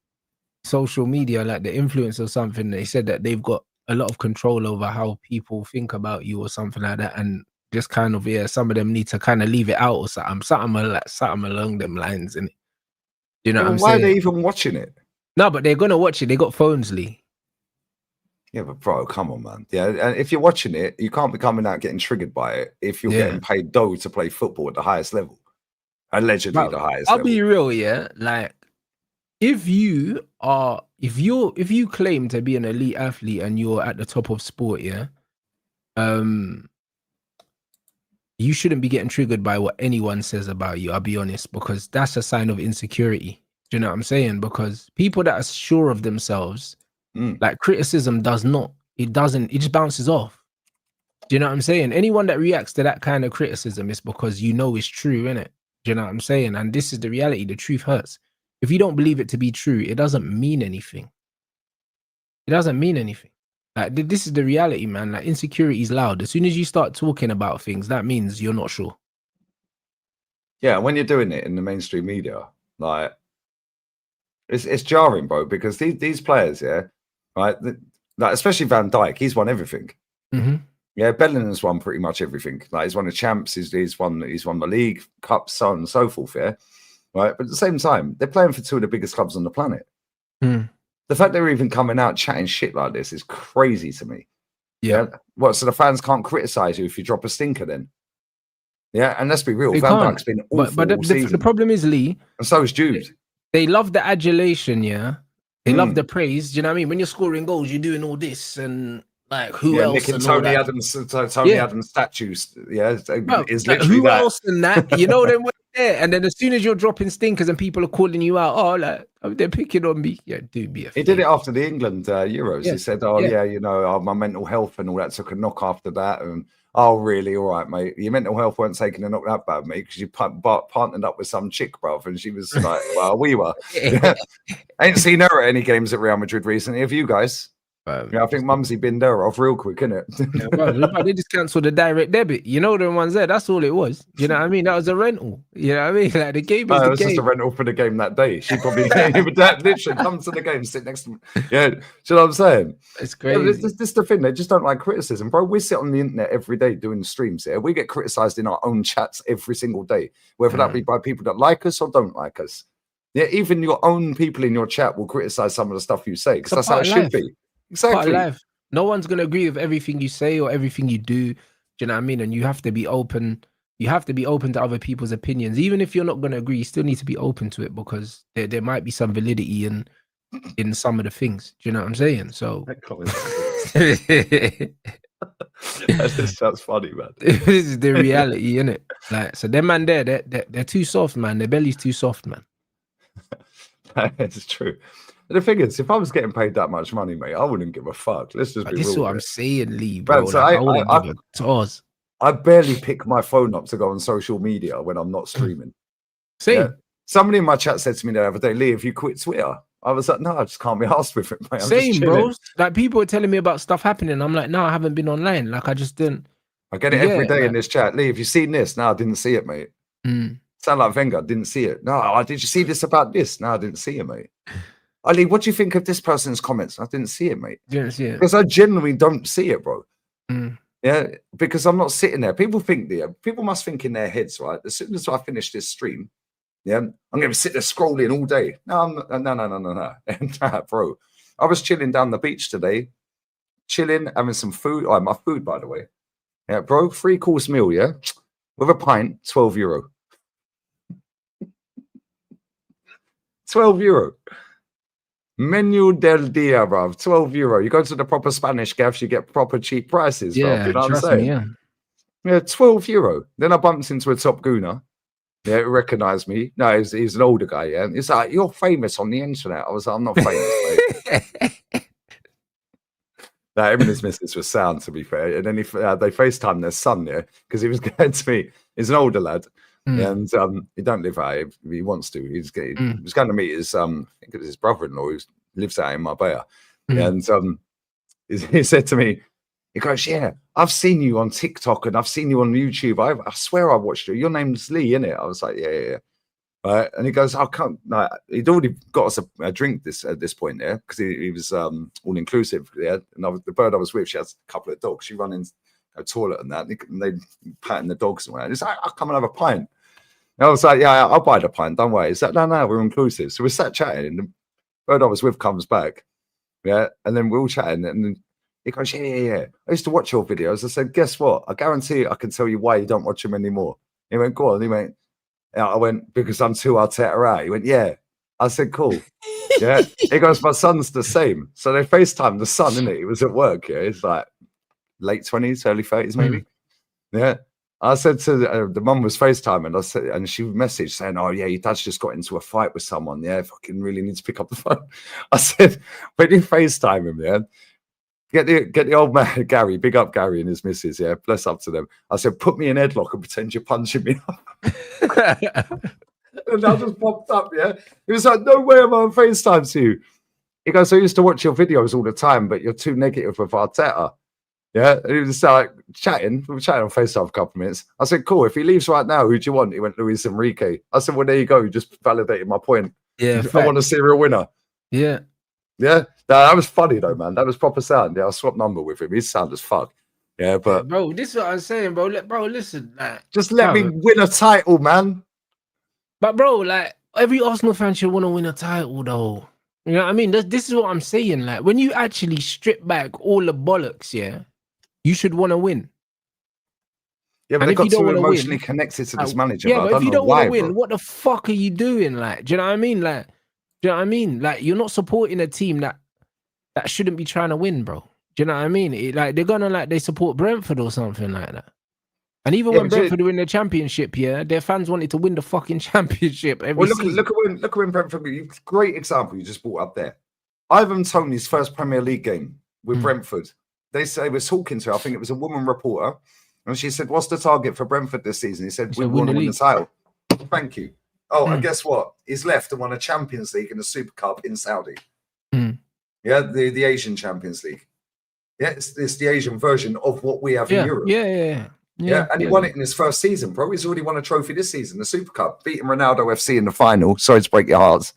social media, like the influence or something." They said that they've got a lot of control over how people think about you or something like that, and just kind of some of them need to kind of leave it out or something along them lines. And you know, what I'm why saying? are they even watching it? No, but they're gonna watch it. They got phones, Lee. Yeah, but bro, come on, man. Yeah, and if you're watching it, you can't be coming out getting triggered by it if you're getting paid dough to play football at the highest level. Allegedly the highest level. I'll be real, yeah. Like if you claim to be an elite athlete and you're at the top of sport, yeah, you shouldn't be getting triggered by what anyone says about you. I'll be honest, because that's a sign of insecurity. Do you know what I'm saying? Because people that are sure of themselves, like criticism it just bounces off. Do you know what I'm saying? Anyone that reacts to that kind of criticism is because you know it's true, innit? Do you know what I'm saying? And this is the reality. The truth hurts. If you don't believe it to be true, it doesn't mean anything. It doesn't mean anything. Like this is the reality, man. Like insecurity is loud. As soon as you start talking about things, that means you're not sure. Yeah, when you're doing it in the mainstream media, like it's jarring, bro, because these players, yeah, right, like especially Van Dijk, he's won everything. Mm-hmm. Yeah, Bellingham's won pretty much everything. Like he's won the champs, he's won the league, cups, so on and so forth. Yeah, right. But at the same time, they're playing for two of the biggest clubs on the planet. Mm. The fact they're even coming out chatting shit like this is crazy to me. Yeah. What? So the fans can't criticize you if you drop a stinker, then? Yeah, and let's be real, They Van can't. Dijk's been awful But all season. the problem is, Lee, and so is Jude. They love the adulation, yeah. They love the praise. Do you know what I mean? When you're scoring goals, you're doing all this and like who else? Nick and Tony Adams, Adams statues. Yeah, Bro, is like, literally who that. else than that? You know them there. And then as soon as you're dropping stinkers and people are calling you out, oh, like they're picking on me. Yeah, do me a favor. He did it after the England Euros. Yeah. He said, "Oh yeah, you know, my mental health and all that took a knock after that." And oh, really? All right, mate. Your mental health weren't taking a knock that bad, mate, because you partnered up with some chick, bruv, and she was like, "Well, we were." I ain't seen her at any games at Real Madrid recently. Have you guys? Yeah, I think Mumsy binned her off real quick, innit? Yeah, bro, they just cancelled the direct debit. You know the ones there. That's all it was. You know what I mean? That was a rental. You know what I mean? Like the game is it the was game. just a rental for the game that day. She probably literally come to the game, sit next to me. Yeah, do you know what I'm saying? It's crazy. Yeah, this is the thing. They just don't like criticism, bro. We sit on the internet every day doing streams here. We get criticized in our own chats every single day, whether that be by people that like us or don't like us. Yeah, even your own people in your chat will criticize some of the stuff you say because that's how it should be. Exactly. Part of life. No one's gonna agree with everything you say or everything you do. Do you know what I mean? And you have to be open. You have to be open to other people's opinions, even if you're not gonna agree. You still need to be open to it because there might be some validity in some of the things. Do you know what I'm saying? So that's funny, man. This is the reality, isn't it? Like, so them man there, they're too soft, man. Their belly's too soft, man. It's true. The thing is, if I was getting paid that much money, mate, I wouldn't give a fuck. Let's just be real. This is what I'm saying, Lee, bro. So like, I wouldn't give a toss. I barely pick my phone up to go on social media when I'm not streaming. Same. Yeah? Somebody in my chat said to me the other day, Lee, if you quit Twitter, I was like, no, I just can't be asked with it, mate. Same, bro. Like people were telling me about stuff happening. I'm like, no, I haven't been online. Like I just didn't. I get it every day in this chat. Lee, have you seen this? No, I didn't see it, mate. Sound like Wenger, didn't see it. No, did you see this about this? No, I didn't see it, mate. Ali, what do you think of this person's comments? I didn't see it, mate. Didn't see it. Because I genuinely don't see it, bro. Yeah, because I'm not sitting there. People must think in their heads, right? As soon as I finish this stream, yeah, I'm going to sit there scrolling all day. No, no, bro. I was chilling down the beach today, having some food. Oh, my food, by the way. Yeah, bro, 3-course meal, yeah, with a pint, €12. €12. Menu del dia, bruv. €12. You go to the proper Spanish gaffs, you get proper cheap prices. Yeah, you know what I'm trust saying? me, yeah. Yeah, €12. Then I bumped into a top gooner. Yeah, who recognized me. No, he's an older guy. Yeah, he's like, "You're famous on the internet." I was like, "I'm not famous." Mate. No, him and his missus was sound, to be fair. And then they FaceTimed their son there because he was going to me. He's an older lad. And he don't live out here. He wants to. He was going to meet his I think it was his brother-in-law who lives out in Marbella. And he said to me, he goes, "Yeah, I've seen you on TikTok and I've seen you on YouTube. I swear I watched you. Your name's Lee, innit?" I was like, yeah. Right. And he goes, "I can't." No, he'd already got us a drink at this point there because he was all inclusive. Yeah, and the bird I was with, she has a couple of dogs. She run in a toilet and that, and they patting the dogs and that. It's like, "I'll come and have a pint." And I was like, "Yeah, I'll buy the pint. Don't worry." He's like, "No, we're inclusive." So we sat chatting, and the bird I was with comes back. Yeah, and then we're all chatting, and then he goes, "Yeah. I used to watch your videos." I said, "Guess what? I guarantee I can tell you why you don't watch them anymore." He went, "Go on." He went, I went, "Because I'm too Arteta out." He went, "Yeah." I said, "Cool." Yeah. He goes, "My son's the same." So they FaceTimed the son, innit? He was at work. Yeah, he's like late 20s, early 30s, maybe. Yeah. I said to the mum was FaceTiming. I said, and she messaged saying, "Oh yeah, your dad's just got into a fight with someone. Yeah, fucking really need to pick up the phone." I said, "When you FaceTime him, yeah, get the old man Gary, big up Gary and his missus, yeah, bless up to them." I said, "Put me in headlock and pretend you're punching me up." And I just popped up, yeah. He was like, "No way am I on FaceTime to you." He goes, "I used to watch your videos all the time, but you're too negative with Arteta." Yeah, and he was like chatting. We were chatting on FaceTime for a couple of minutes. I said, "Cool. If he leaves right now, who do you want?" He went, "Luis Enrique." I said, "Well, there you go. You just validated my point. Yeah, I want a serial winner." Yeah. Yeah, that was funny though, man. That was proper sound. Yeah, I swapped number with him. He's sound as fuck. Yeah, but bro, this is what I'm saying, bro. Bro, listen, like, just let me win a title, man. But bro, like every Arsenal fan should want to win a title, though. You know what I mean? This is what I'm saying. Like when you actually strip back all the bollocks, yeah, you should want to win. Yeah, but and they if got you don't too want to emotionally win, connected to this like, manager. yeah, but but I if don't you know don't want why, to win, bro. what the fuck are you doing? Like, do you know what I mean? Like, do you know what I mean? Like, you're not supporting a team that shouldn't be trying to win, bro. Do you know what I mean? Like they're gonna like they support Brentford or something like that. And even when Brentford win the championship, yeah, their fans wanted to win the fucking championship every season. Look at when Brentford. Great example you just brought up there. Ivan Toney's first Premier League game with Brentford. They was talking to her. I think it was a woman reporter, and she said, "What's the target for Brentford this season?" He said, "We want to win the title." Thank you. Oh, and guess what? He's left and won a Champions League and a Super Cup in Saudi. Yeah, the Asian Champions League. Yeah, it's the Asian version of what we have in Europe. Yeah, and he won it in his first season, bro. He's already won a trophy this season, the Super Cup, beating Ronaldo FC in the final. Sorry to break your hearts.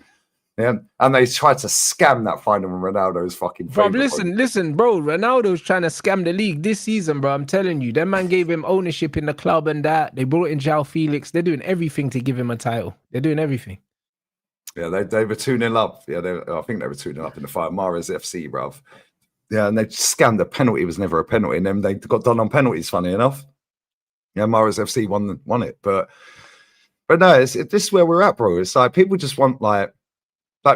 Yeah, and they tried to scam that final when Ronaldo's fucking. Bro, listen, bro. Ronaldo's trying to scam the league this season, bro. I'm telling you, that man gave him ownership in the club and that. They brought in João Felix. They're doing everything to give him a title. They're doing everything. Yeah, they were 2-0 up. Yeah, I think they were 2-0 up in the final. Mahrez FC, bruv. Yeah, and they scammed the penalty. It was never a penalty, and then they got done on penalties. Funny enough. Yeah, Mahrez FC won it, but no, this is where we're at, bro. It's like people just want like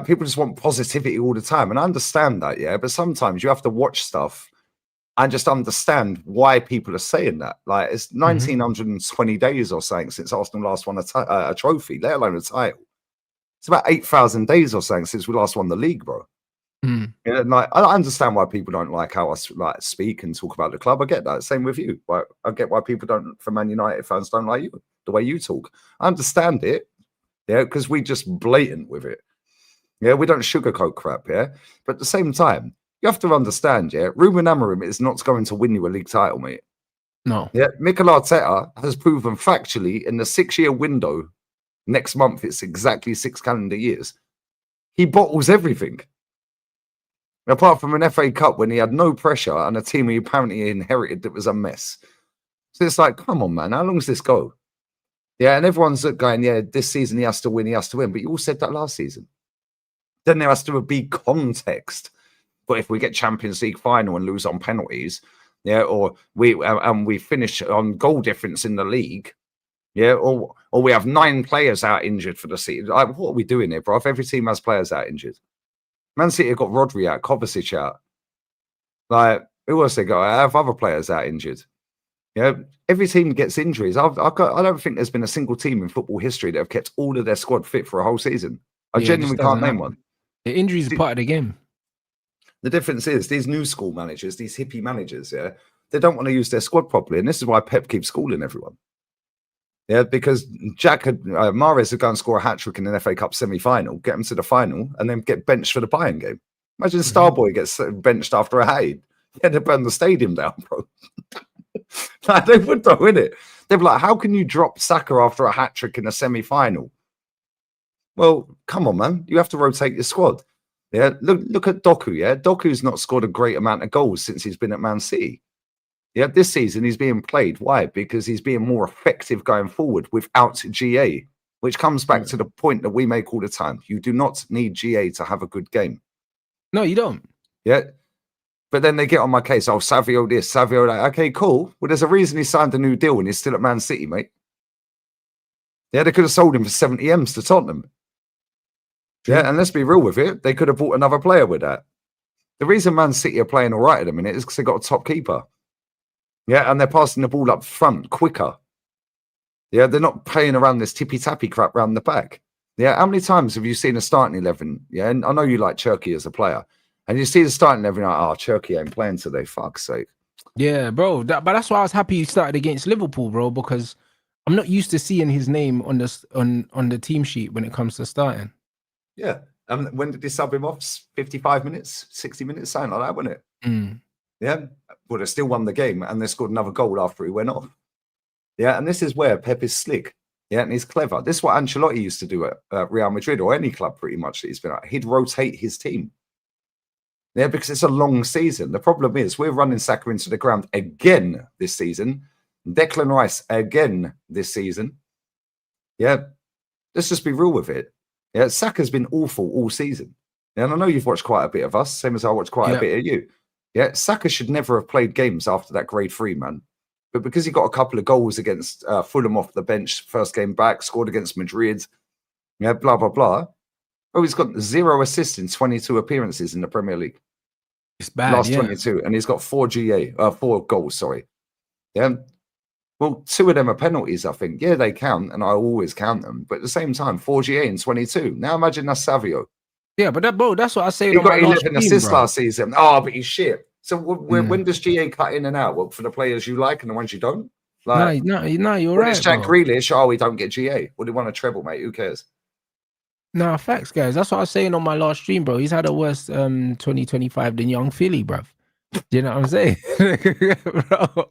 people just want positivity all the time, and I understand that, yeah. But sometimes you have to watch stuff and just understand why people are saying that. Like it's 1920 days or something since Arsenal last won a trophy, let alone a title. It's about 8,000 days or something since we last won the league, bro. You know, like, I understand why people don't like how I like speak and talk about the club. I get that. Same with you. But I get why people don't, for Man United fans, don't like you, the way you talk. I understand it. Yeah, because we just blatant with it. Yeah, we don't sugarcoat crap. Yeah, but at the same time, you have to understand. Yeah, Ruben Amorim is not going to win you a league title, mate. No. Yeah, Mikel Arteta has proven factually in the 6-year window. Next month, it's exactly 6 calendar years. He bottles everything. Apart from an FA Cup when he had no pressure and a team he apparently inherited that was a mess. So it's like, come on, man, how long does this go? Yeah, and everyone's going, yeah, this season he has to win. But you all said that last season. Then there has to be context. But if we get Champions League final and lose on penalties, yeah, or we finish on goal difference in the league, yeah, or we have 9 players out injured for the season. Like, what are we doing here, bro? If every team has players out injured. Man City have got Rodri out, Kovacic out. Like, who else they got? I have other players out injured. Yeah, every team gets injuries. I don't think there's been a single team in football history that have kept all of their squad fit for a whole season. I genuinely can't name one. The injuries are part of the game. The difference is these new school managers, these hippie managers, yeah, they don't want to use their squad properly. And this is why Pep keeps schooling everyone. Yeah, because Mahrez would go and score a hat-trick in an FA Cup semi-final, get him to the final, and then get benched for the Bayern game. Imagine Starboy gets benched after a hat. Yeah, they'd burn the stadium down, bro. Like, they would though, innit? They'd be like, how can you drop Saka after a hat-trick in a semi-final? Well, come on, man. You have to rotate your squad. Yeah, look at Doku, yeah? Doku's not scored a great amount of goals since he's been at Man City. Yeah, this season he's being played. Why? Because he's being more effective going forward without GA, which comes back to the point that we make all the time. You do not need GA to have a good game. No, you don't. Yeah. But then they get on my case. Oh, Savio this, Savio that. Okay, cool. Well, there's a reason he signed a new deal and he's still at Man City, mate. Yeah, they could have sold him for 70 M's to Tottenham. Yeah, and let's be real with it. They could have bought another player with that. The reason Man City are playing all right at the minute is because they got a top keeper. Yeah, and they're passing the ball up front quicker. Yeah, they're not playing around this tippy-tappy crap around the back. Yeah, how many times have you seen a starting 11? Yeah, and I know you like Cherky as a player. And you see the starting 11, like, oh, Cherky ain't playing today, fuck's sake. Yeah, bro. But that's why I was happy he started against Liverpool, bro, because I'm not used to seeing his name on the team sheet when it comes to starting. Yeah. And when did they sub him off? 55 minutes, 60 minutes, something like that, wasn't it? Yeah, but they still won the game, and they scored another goal after he went off. Yeah, and this is where Pep is slick. Yeah, and he's clever. This is what Ancelotti used to do at Real Madrid or any club pretty much that he's been at. He'd rotate his team. Yeah, because it's a long season. The problem is we're running Saka into the ground again this season. Declan Rice again this season. Yeah, let's just be real with it. Yeah, Saka's been awful all season. And I know you've watched quite a bit of us, same as I watched quite a bit of you. Yeah, Saka should never have played games after that grade 3, man. But because he got a couple of goals against Fulham off the bench, first game back, scored against Madrid, yeah, blah, blah, blah. Oh, he's got 0 assists in 22 appearances in the Premier League. It's bad, last 22, and he's got 4 goals, sorry. Yeah. Well, 2 of them are penalties, I think. Yeah, they count, and I always count them. But at the same time, 4 GA in 22. Now imagine that's Savio. Yeah, but that's what I say. He got 11 assists last season. Oh, but he's shit. So when does GA cut in and out? Well, for the players you like and the ones you don't? Like, no, you're right. It's Jack Grealish. Oh, we don't get GA. Well, they want a treble, mate. Who cares? No, facts, guys. That's what I was saying on my last stream, bro. He's had a worse 2025 than young Philly, bro. Do you know what I'm saying? Bro,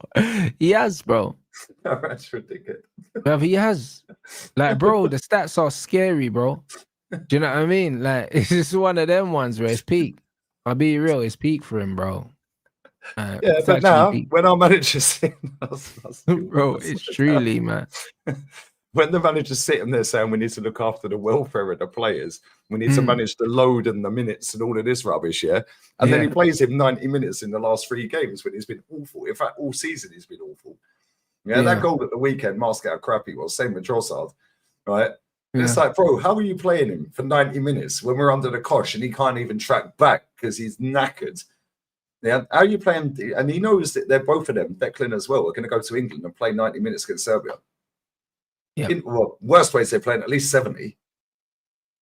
he has, bro. No, that's ridiculous. Bro, he has. Like, bro, the stats are scary, bro. Do you know what I mean? Like, it's just one of them ones where it's peak. I'll be real, it's peak for him, bro. Yeah, but now, when our manager's sitting, bro, it's truly, man. When the manager's sitting there saying we need to look after the welfare of the players, we need to manage the load and the minutes and all of this rubbish, yeah? And then he plays him 90 minutes in the last 3 games when he's been awful. In fact, all season he's been awful. Yeah, that goal at the weekend masked how crap he was. Same with Trossard, right? It's like, bro, how are you playing him for 90 minutes when we're under the cosh and he can't even track back because he's knackered? Yeah, how are you playing? And he knows that they're both of them, Declan as well, are going to go to England and play 90 minutes against Serbia. Yeah. Well, worst ways they're playing at least 70.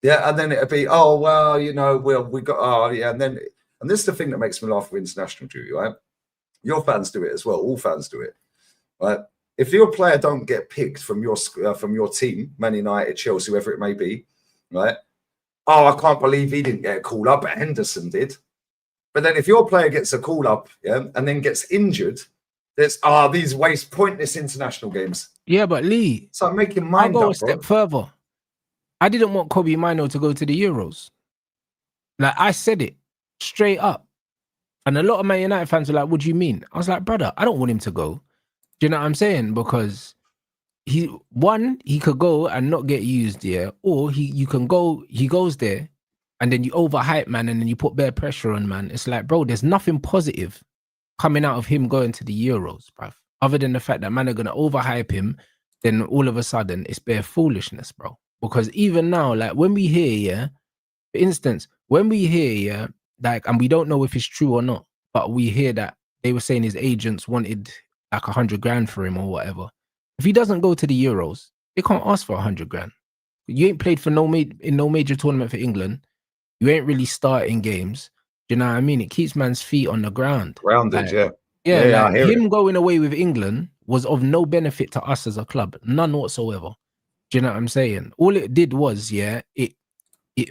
Yeah, and then it'll be, oh, well, you know, we got, oh, yeah, and this is the thing that makes me laugh with international duty, right? Your fans do it as well. All fans do it, right? If your player don't get picked from your team, Man United, Chelsea, whoever it may be, right? Oh, I can't believe he didn't get a call up, but Henderson did. But then if your player gets a call up, yeah, and then gets injured, there's these pointless international games. Yeah, but Lee, so I'm making mind I'll go up, a step further. I didn't want Kobe Mino to go to the Euros. Like, I said it straight up. And a lot of Man United fans were like, what do you mean? I was like, brother, I don't want him to go. Do you know what I'm saying? Because he could go and not get used, yeah. Or he goes there and then you overhype, man, and then you put bare pressure on, man. It's like, bro, there's nothing positive coming out of him going to the Euros, bruv. Other than the fact that man are gonna overhype him, then all of a sudden it's bare foolishness, bro. Because even now, like when we hear, yeah, for instance, when we hear, yeah, like, and we don't know if it's true or not, but we hear that they were saying his agents wanted like 100 grand for him or whatever. If he doesn't go to the Euros, they can't ask for 100 grand. You ain't played for no major tournament for England. You ain't really starting games. Do you know what I mean? It keeps man's feet on the ground. Grounded, like, yeah. Like him going away with England was of no benefit to us as a club, none whatsoever. Do you know what I'm saying? All it did was, yeah, it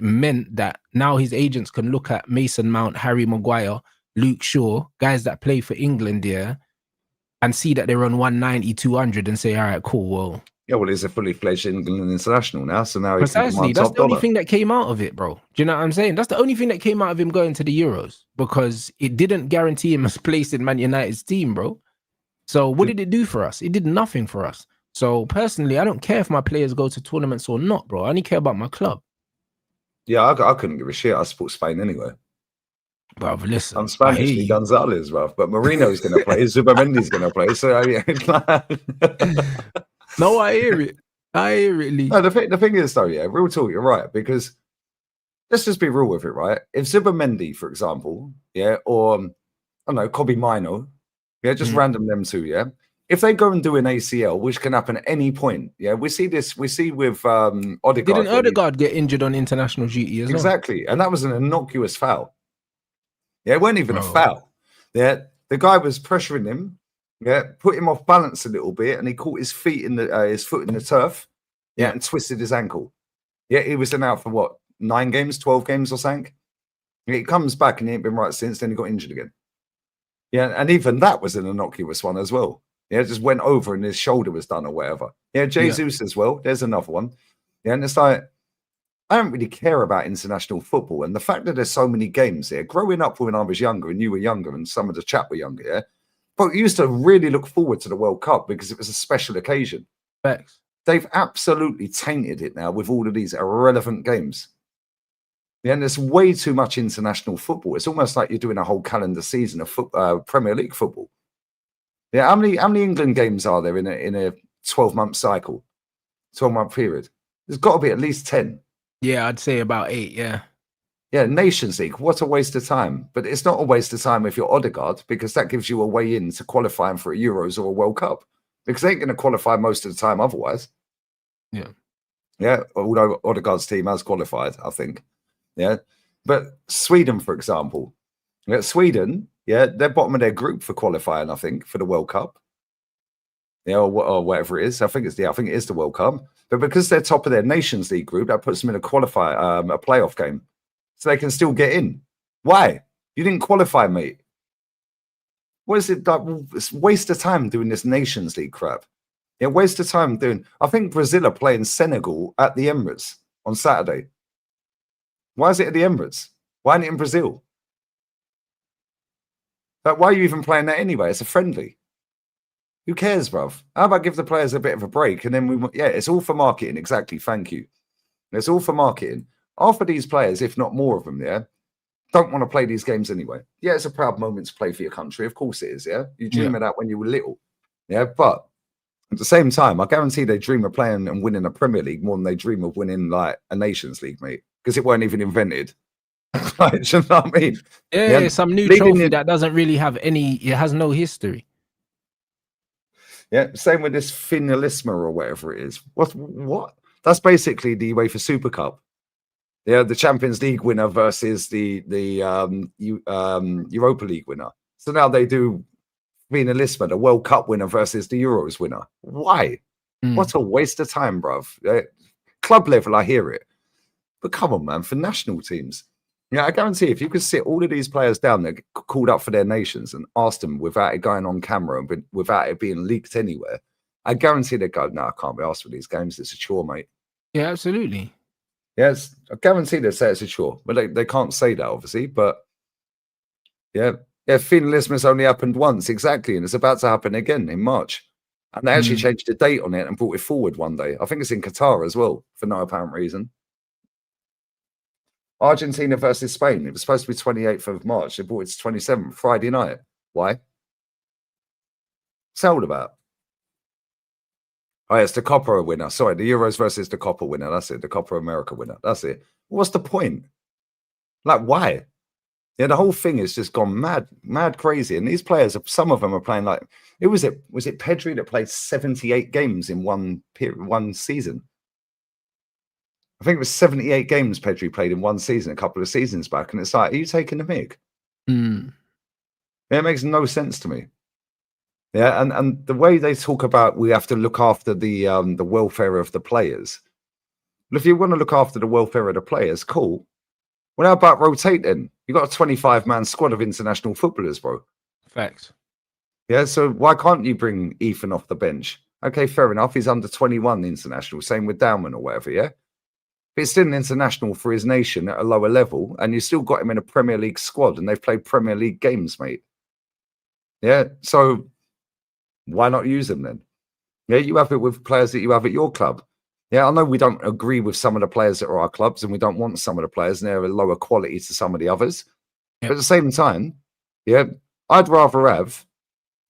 meant that now his agents can look at Mason Mount, Harry Maguire, Luke Shaw, guys that play for England, yeah, and see that they're on 190, 200 and say, all right, cool, well. Yeah, well, he's a fully fledged England international now, so now precisely. That's the only thing that came out of it, bro. Do you know what I'm saying? That's the only thing that came out of him going to the Euros, because it didn't guarantee him a place in Man United's team, bro. So what did it do for us? It did nothing for us. So personally, I don't care if my players go to tournaments or not, bro. I only care about my club. Yeah, I couldn't give a shit. I support Spain anyway. Bro, listen. I'm Spanish, Gonzalez, bro. But Marino's going to play. Zubamendi's going to play. So, yeah. No, I hear it. Lee. No, the thing is, though, yeah, real talk, you're right. Because let's just be real with it, right? If Zubamendi, for example, yeah, or, I don't know, Kobe Mino, yeah, just random them two, yeah. If they go and do an ACL, which can happen at any point, yeah, we see with Odegaard. Didn't Odegaard get injured on international duty as well? Exactly, and that was an innocuous foul. Yeah, it wasn't even a foul. Yeah, the guy was pressuring him, yeah, put him off balance a little bit, and he caught his foot in the turf, yeah, and twisted his ankle. Yeah, he was in out for what, 9 games, 12 games or something. He comes back and he ain't been right since. Then he got injured again. Yeah, and even that was an innocuous one as well. Yeah, just went over and his shoulder was done or whatever. Yeah, Jesus as well. There's another one. Yeah, and it's like, I don't really care about international football. And the fact that there's so many games here, growing up when I was younger and you were younger and some of the chat were younger, yeah, but we used to really look forward to the World Cup because it was a special occasion. Facts. They've absolutely tainted it now with all of these irrelevant games. Yeah, and there's way too much international football. It's almost like you're doing a whole calendar season of Premier League football. Yeah, how many England games are there in a 12-month cycle, 12-month period? There's got to be at least 10. Yeah, I'd say about 8. Yeah. Yeah, Nations League. What a waste of time. But it's not a waste of time if you're Odegaard, because that gives you a way in to qualifying for a Euros or a World Cup, because they ain't going to qualify most of the time otherwise. Yeah. Yeah, although Odegaard's team has qualified, I think. Yeah, but Sweden, for example, Sweden, yeah, they're bottom of their group for qualifying, I think, for the World Cup. Yeah, or whatever it is. I think it is the World Cup. But because they're top of their Nations League group, that puts them in a playoff game, so they can still get in. Why? You didn't qualify, mate. What is it? It's a waste of time doing this Nations League crap. Yeah, waste of time doing. I think Brazil are playing Senegal at the Emirates on Saturday. Why is it at the Emirates? Why isn't it in Brazil? Like, why are you even playing that anyway? It's a friendly. Who cares, bruv? How about give the players a bit of a break and then it's all for marketing. Exactly. Thank you. It's all for marketing. Half of these players, if not more of them, yeah, don't want to play these games anyway. Yeah, it's a proud moment to play for your country. Of course it is, yeah? You dream of that when you were little. Yeah, but at the same time, I guarantee they dream of playing and winning a Premier League more than they dream of winning like a Nations League, mate, because it weren't even invented. Right, you know what I mean? Yeah, some new trophy that doesn't really have it has no history. Yeah, same with this finalisma or whatever it is. What? That's basically the UEFA Super Cup. Yeah, the Champions League winner versus the Europa League winner. So now they do finalisma, the World Cup winner versus the Euros winner. Why? What a waste of time, bruv. Club level, I hear it. But come on, man, for national teams. Yeah, I guarantee if you could sit all of these players down that get called up for their nations and ask them without it going on camera and without it being leaked anywhere, I guarantee they'd go, no, I can't be asked for these games. It's a chore, mate. Yeah, absolutely. Yes, I guarantee they'd say it's a chore. But they can't say that, obviously. But yeah, finalism has only happened once, exactly. And it's about to happen again in March. And they actually changed the date on it and brought it forward one day. I think it's in Qatar as well, for no apparent reason. Argentina versus Spain. It was supposed to be 28th of March. They brought it to 27th, Friday night. Why? What's that all about? Oh, yeah, it's the Copa winner. Sorry, the Euros versus the Copa winner. That's it. The Copa America winner. That's it. What's the point? Like, why? Yeah, the whole thing has just gone mad crazy. And these players, some of them are playing like, was it Pedri that played 78 games in one season? I think it was 78 games Pedri played in one season a couple of seasons back. And it's like, are you taking the mick? Yeah, it makes no sense to me. Yeah, and the way they talk about we have to look after the welfare of the players. Well, if you want to look after the welfare of the players, cool. Well, how about rotating? You got a 25-man squad of international footballers, bro. Facts. Yeah, so why can't you bring Ethan off the bench? Okay, fair enough. He's under 21 international. Same with Dowman or whatever, yeah? But it's still an international for his nation at a lower level, and you still got him in a Premier League squad, and they've played Premier League games, mate. Yeah, so why not use them then? Yeah, you have it with players that you have at your club. Yeah, I know we don't agree with some of the players that are our clubs, and we don't want some of the players, and they're a lower quality to some of the others. Yep. But at the same time, yeah, I'd rather have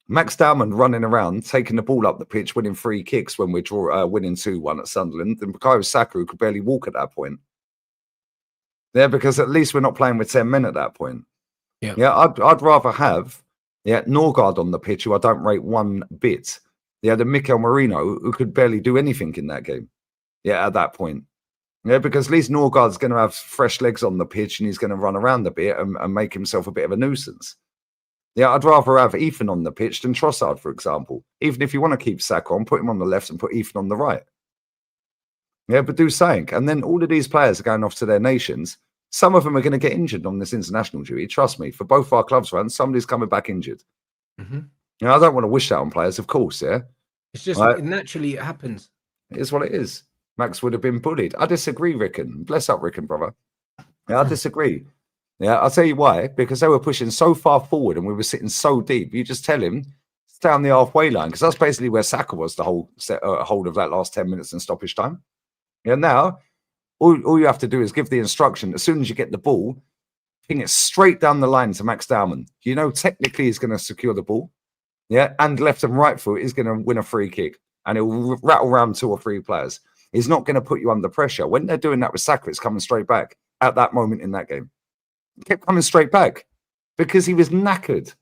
Max Dowman running around, taking the ball up the pitch, winning free kicks when we're winning 2-1 at Sunderland, than Bukayo Saka, who could barely walk at that point. Yeah, because at least we're not playing with 10 men at that point. Yep. Yeah, I'd rather have Norgard on the pitch, who I don't rate one bit. Yeah, the Mikel Merino, who could barely do anything in that game. Yeah, at that point. Yeah, because at least Norgard's going to have fresh legs on the pitch and he's going to run around a bit and make himself a bit of a nuisance. Yeah, I'd rather have Ethan on the pitch than Trossard, for example. Even if you want to keep Saka on, put him on the left and put Ethan on the right. Yeah, but do something. And then all of these players are going off to their nations. Some of them are going to get injured on this international duty. Trust me, for both our clubs, man, somebody's coming back injured. Mm-hmm. You know, I don't want to wish that on players, of course, yeah. It's just Right? naturally it happens. It is what it is. Max would have been bullied. I disagree, Rickon. Bless up, Rickon, brother. Yeah, I disagree. Yeah, I'll tell you why. Because they were pushing so far forward and we were sitting so deep. You just tell him, stay on the halfway line, because that's basically where Saka was the whole hold of that last 10 minutes in stoppage time. Yeah, now all you have to do is give the instruction. As soon as you get the ball, ping it straight down the line to Max Dowman. You know, technically he's going to secure the ball. Yeah, and left and right foot is going to win a free kick, and he'll rattle around 2 or 3 players. He's not going to put you under pressure. When they're doing that with Saka, it's coming straight back at that moment in that game. He kept coming straight back because he was knackered.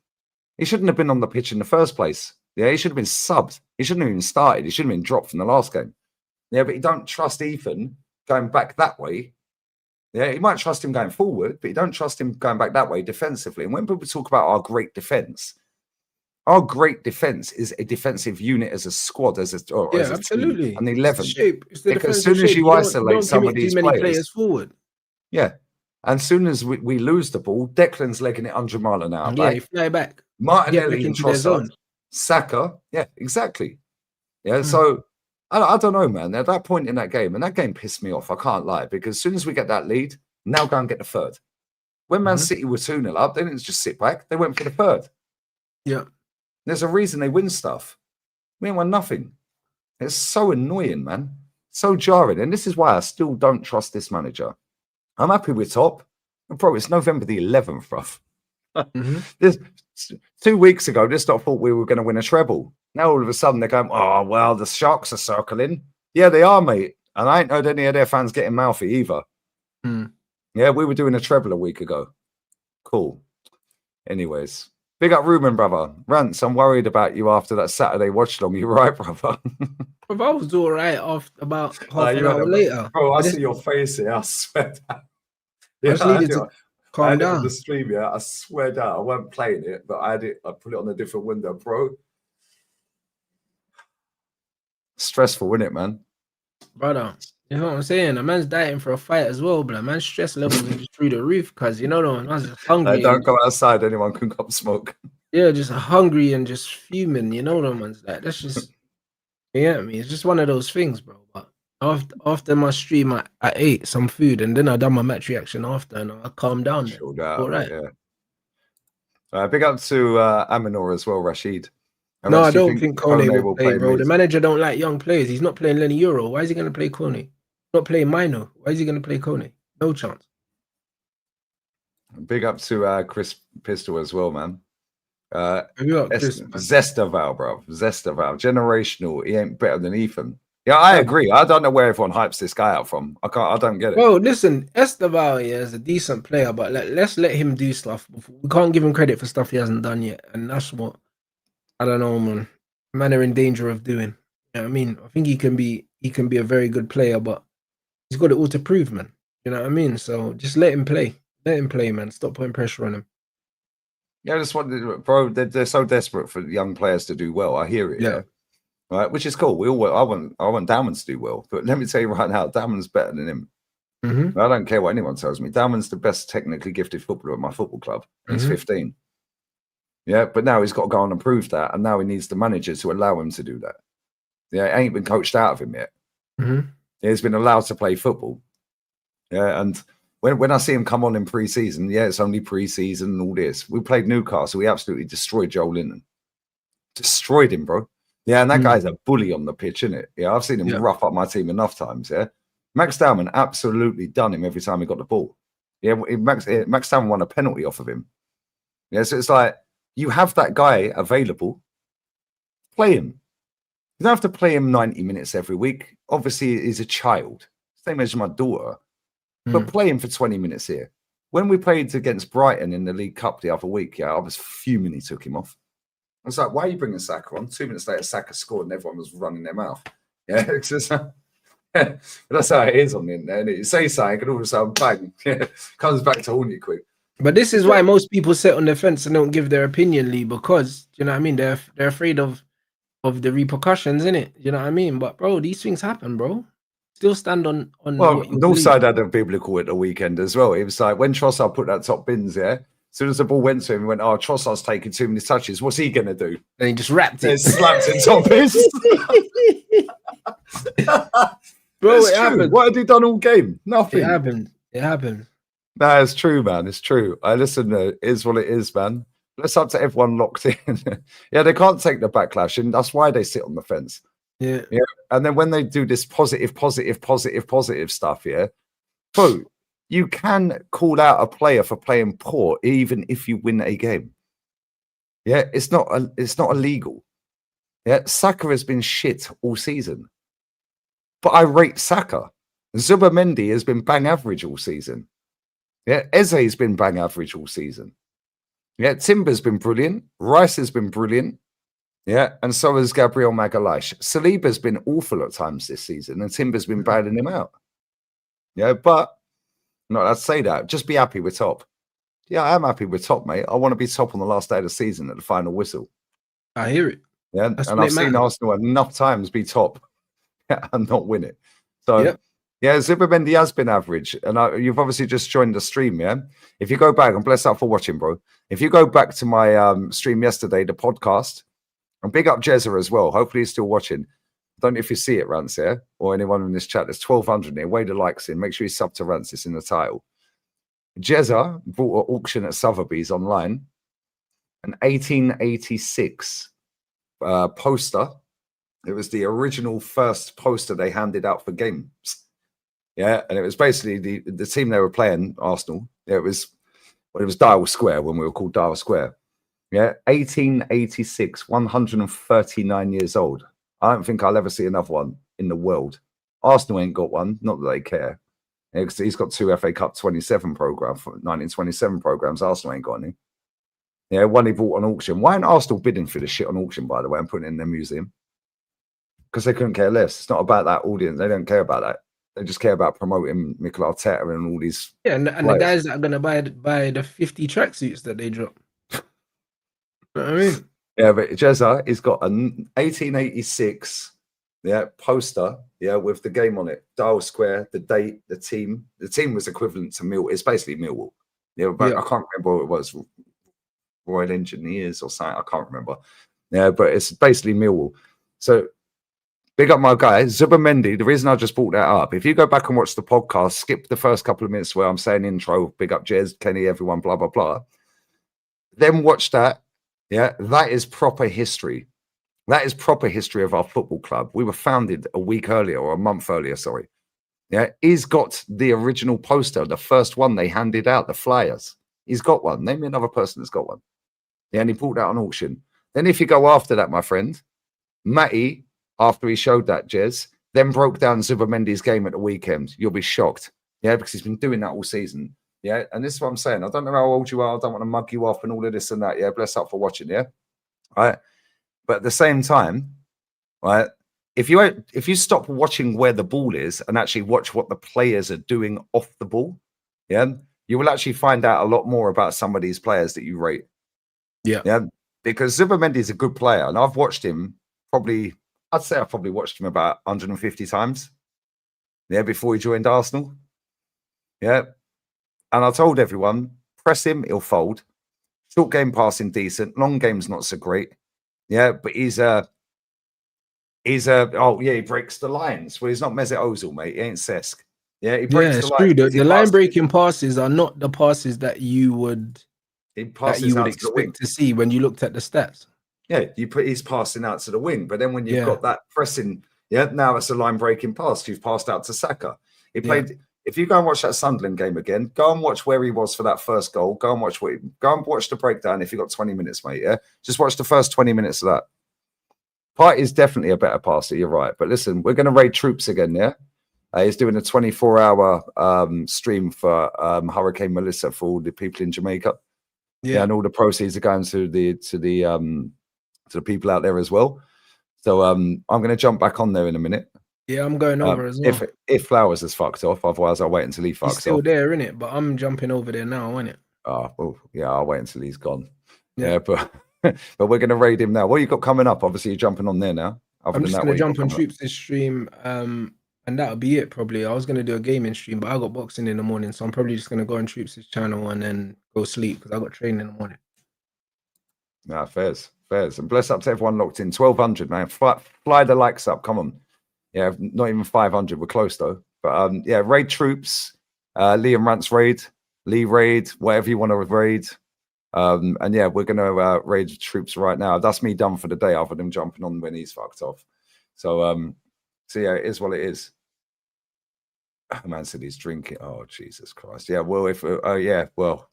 He shouldn't have been on the pitch in the first place. Yeah, he should have been subbed. He shouldn't have even started. He should have been dropped from the last game. Yeah, but you don't trust Ethan going back that way. Yeah, you might trust him going forward, but you don't trust him going back that way defensively. And when people talk about our great defense is a defensive unit as a squad, as a absolutely, team, an 11. It's the because as soon as you isolate some of these players forward, yeah, and as soon as we lose the ball, Declan's legging it 100 mile an hour. Yeah, you fly back. Martinelli and Trossard, Saka, yeah, exactly. Yeah, so I don't know, man. At that point in that game, and that game pissed me off, I can't lie, because as soon as we get that lead, now go and get the third. When Man City were 2-0 up, they didn't just sit back, they went for the third. Yeah. There's a reason they win stuff. We ain't won nothing. It's so annoying, man. So jarring. And this is why I still don't trust this manager. I'm happy with top. Bro, it's November the 11th, bruv. This 2 weeks ago, this lot thought we were going to win a treble. Now all of a sudden they're going, oh, well, the Sharks are circling. Yeah, they are, mate. And I ain't heard any of their fans getting mouthy either. Yeah, we were doing a treble a week ago. Cool. Anyways. Big up Ruben, brother. Rants, I'm worried about you after that Saturday watch long. You're right, brother. Bro, I was all right off about half an hour later. Bro, I see your face here. I swear down. Yeah, I just needed to calm down. On the stream, yeah. I swear down. I wasn't playing it, but I put it on a different window, bro. Stressful, isn't it, man? Brother, you know what I'm saying? A man's dying for a fight as well, but a man's stress levels are just through the roof because, you know, the man's just hungry. Don't go outside. Anyone can come smoke. Yeah, just hungry and just fuming, you know, the man's like, that's just, yeah, I mean, it's just one of those things, bro. But after my stream, I ate some food and then I done my match reaction after and I calmed down. All right. Yeah. Big up to Aminor as well, Rashid. No, I don't think Kone will play, bro. The manager don't like young players. He's not playing Lenny Euro. Why is he going to play Kone? Not playing Mino. Why is he going to play Kone? No chance. Big up to Chris Pistol as well, man. Chris, Zestaval, bro. Zestaval. Generational. He ain't better than Ethan. Yeah, I agree. I don't know where everyone hypes this guy out from. I don't get it. Bro, listen, Esteval is a decent player, but let's let him do stuff. We can't give him credit for stuff he hasn't done yet. And that's what, I don't know, man. Man are in danger of doing. You know what I mean? I think he can be a very good player, but he's got it all to prove, man. You know what I mean? So just let him play. Let him play, man. Stop putting pressure on him. Yeah, I just want, bro. They're so desperate for young players to do well. I hear it. Yeah. Right, which is cool. I want Dowman to do well, but let me tell you right now, Dowman's better than him. I don't care what anyone tells me. Dowman's the best technically gifted footballer at my football club. He's 15. Yeah, but now he's got to go on and prove that, and now he needs the manager to allow him to do that. Yeah, it ain't been coached out of him yet. He's been allowed to play football. Yeah, and when I see him come on in pre-season, yeah, it's only pre-season and all this. We played Newcastle. We absolutely destroyed Joel Linton. Destroyed him, bro. Yeah, and that guy's a bully on the pitch, isn't it? Yeah, I've seen him rough up my team enough times, yeah. Max Dowman absolutely done him every time he got the ball. Yeah, Max Dowman won a penalty off of him. Yeah, so it's like, you have that guy available, play him. You don't have to play him 90 minutes every week. Obviously, he's a child, same as my daughter, but play him for 20 minutes here. When we played against Brighton in the League Cup the other week, yeah, I was fuming he took him off. I was like, why are you bringing Saka on? 2 minutes later, Saka scored and everyone was running their mouth. Yeah, it's just, but that's how it is on the internet. You say something and all of a sudden, bang, comes back to haunt you quick. But this is why most people sit on the fence and don't give their opinion, Lee, because, you know what I mean, they're afraid of the repercussions, innit? You know what I mean? But, bro, these things happen, bro. Still stand on Well, what you believe. Northside had a biblical at the weekend as well. It was like when Trossard put that top bins, yeah. As soon as the ball went to him, he went, "Oh, Trossard's taking too many touches. What's he gonna do?" And he just wrapped He it. slapped it top bins. Bro, It's it true. happened. What had he done all game? Nothing. It happened. It happened. No, it's true, man. It's true. I listen. It is what it is, man. It's up to everyone locked in. Yeah, they can't take the backlash, and that's why they sit on the fence. Yeah. Yeah, and then when they do this positive stuff, yeah, bro, you can call out a player for playing poor even if you win a game. Yeah, it's not illegal. Yeah, Saka has been shit all season, but I rate Saka. Zubamendi has been bang average all season. Yeah, Eze's been bang average all season. Yeah, Timber's been brilliant. Rice has been brilliant. Yeah, and so has Gabriel Magalhaes. Saliba's been awful at times this season, and Timber's been bailing him out. Yeah, but no, I'd say that. Just be happy with top. Yeah, I am happy with top, mate. I want to be top on the last day of the season at the final whistle. I hear it. Yeah, That's and what I've it seen matters. Arsenal enough times be top and not win it. So, Yep. yeah, Zubamendi has been average. And you've obviously just joined the stream, yeah? If you go back, and bless up for watching, bro. If you go back to my stream yesterday, the podcast, and big up Jezza as well. Hopefully he's still watching. Don't know if you see it, Rance, here, or anyone in this chat. There's 1,200 here. Way the likes in. Make sure you sub to Rance. It's in the title. Jezza bought an auction at Sotheby's online, an 1886 poster. It was the original first poster they handed out for games. Yeah, and it was basically the team they were playing, Arsenal. Yeah, it was Dial Square when we were called Dial Square. Yeah, 1886, 139 years old. I don't think I'll ever see another one in the world. Arsenal ain't got one, not that they care. Yeah, 'cause he's got 2 FA Cup 27 program for 1927 programs. Arsenal ain't got any. Yeah, one he bought on auction. Why aren't Arsenal bidding for this shit on auction, by the way, and putting it in their museum? Because they couldn't care less. It's not about that audience. They don't care about that. They just care about promoting Mikel Arteta and all these. Yeah, and the guys that are gonna buy the 50 tracksuits that they drop. You know what I mean? Yeah, but Jezza, he's got an 1886 poster, with the game on it, Dial Square, the date, the team. The team was equivalent to Millwall. It's basically Millwall. Yeah, but I can't remember what it was. Royal Engineers or something. I can't remember. Yeah, but it's basically Millwall. So big up my guy, Zubamendi. The reason I just brought that up, if you go back and watch the podcast, skip the first couple of minutes where I'm saying intro, big up Jez, Kenny, everyone, blah, blah, blah. Then watch that. Yeah, that is proper history. That is proper history of our football club. We were founded a week earlier or a month earlier, sorry. Yeah, he's got the original poster, the first one they handed out, the flyers. He's got one. Name me another person that's got one. Yeah, and he bought that on auction. Then if you go after that, my friend, Matty, after he showed that, Jez, then broke down Zubamendi's game at the weekend. You'll be shocked. Yeah, because he's been doing that all season. Yeah, and this is what I'm saying. I don't know how old you are. I don't want to mug you off and all of this and that. Yeah, bless up for watching. Yeah, right. But at the same time, right, if you stop watching where the ball is and actually watch what the players are doing off the ball, yeah, you will actually find out a lot more about some of these players that you rate. Yeah, because Zubamendi is a good player, and I've watched him I'd say I've probably watched him about 150 times. Yeah, before he joined Arsenal. Yeah. And I told everyone, press him, he'll fold. Short game passing decent, long game's not so great. Yeah, but he breaks the lines. Well, he's not Mesut Ozil, mate. He ain't Cesc. Yeah, he breaks the lines. True. The line breaking passes are not the passes that you would expect to see when you looked at the stats. Yeah, he's passing out to the wing, but then when you've got that pressing, now it's a line breaking pass. You've passed out to Saka. He played. If you go and watch that Sunderland game again, go and watch where he was for that first goal. Go and watch the breakdown. If you've got 20 minutes, mate, just watch the first 20 minutes of that. Partey's definitely a better passer. You're right, but listen, we're going to raid troops again. Yeah, he's doing a 24-hour stream for Hurricane Melissa for all the people in Jamaica. Yeah, and all the proceeds are going to the people out there as well. So I'm going to jump back on there in a minute. Yeah, I'm going over as well. If Flowers has fucked off, otherwise I'll wait until he fucks off. He's still there, innit? But I'm jumping over there now, innit? Oh, well, yeah, I'll wait until he's gone. Yeah, but we're going to raid him now. What you got coming up? Obviously, you're jumping on there now. I'm just going to jump on Troops this stream, and And that'll be it probably. I was gonna do a gaming stream, but I got boxing in the morning, so I'm probably just gonna go on Troops' channel and then go sleep because I got training in the morning. Nah, fairs. And bless up to everyone locked in. 1,200, man. Fly the likes up. Come on. Yeah, not even 500. We're close though. But yeah, raid Troops, Liam Rant's raid, Lee raid, whatever you want to raid. And yeah, we're gonna raid Troops right now. That's me done for the day, other than jumping on when he's fucked off. So yeah, it is what it is. The man said he's drinking. Oh, Jesus Christ. Yeah, well, if yeah, well,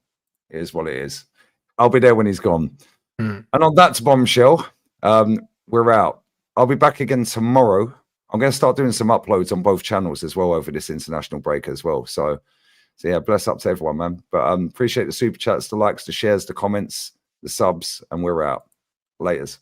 it is what it is. I'll be there when he's gone. And on that bombshell, we're out. I'll be back again tomorrow. I'm going to start doing some uploads on both channels as well over this international break as well. So yeah, bless up to everyone, man. But appreciate the super chats, the likes, the shares, the comments, the subs, and we're out. Laters.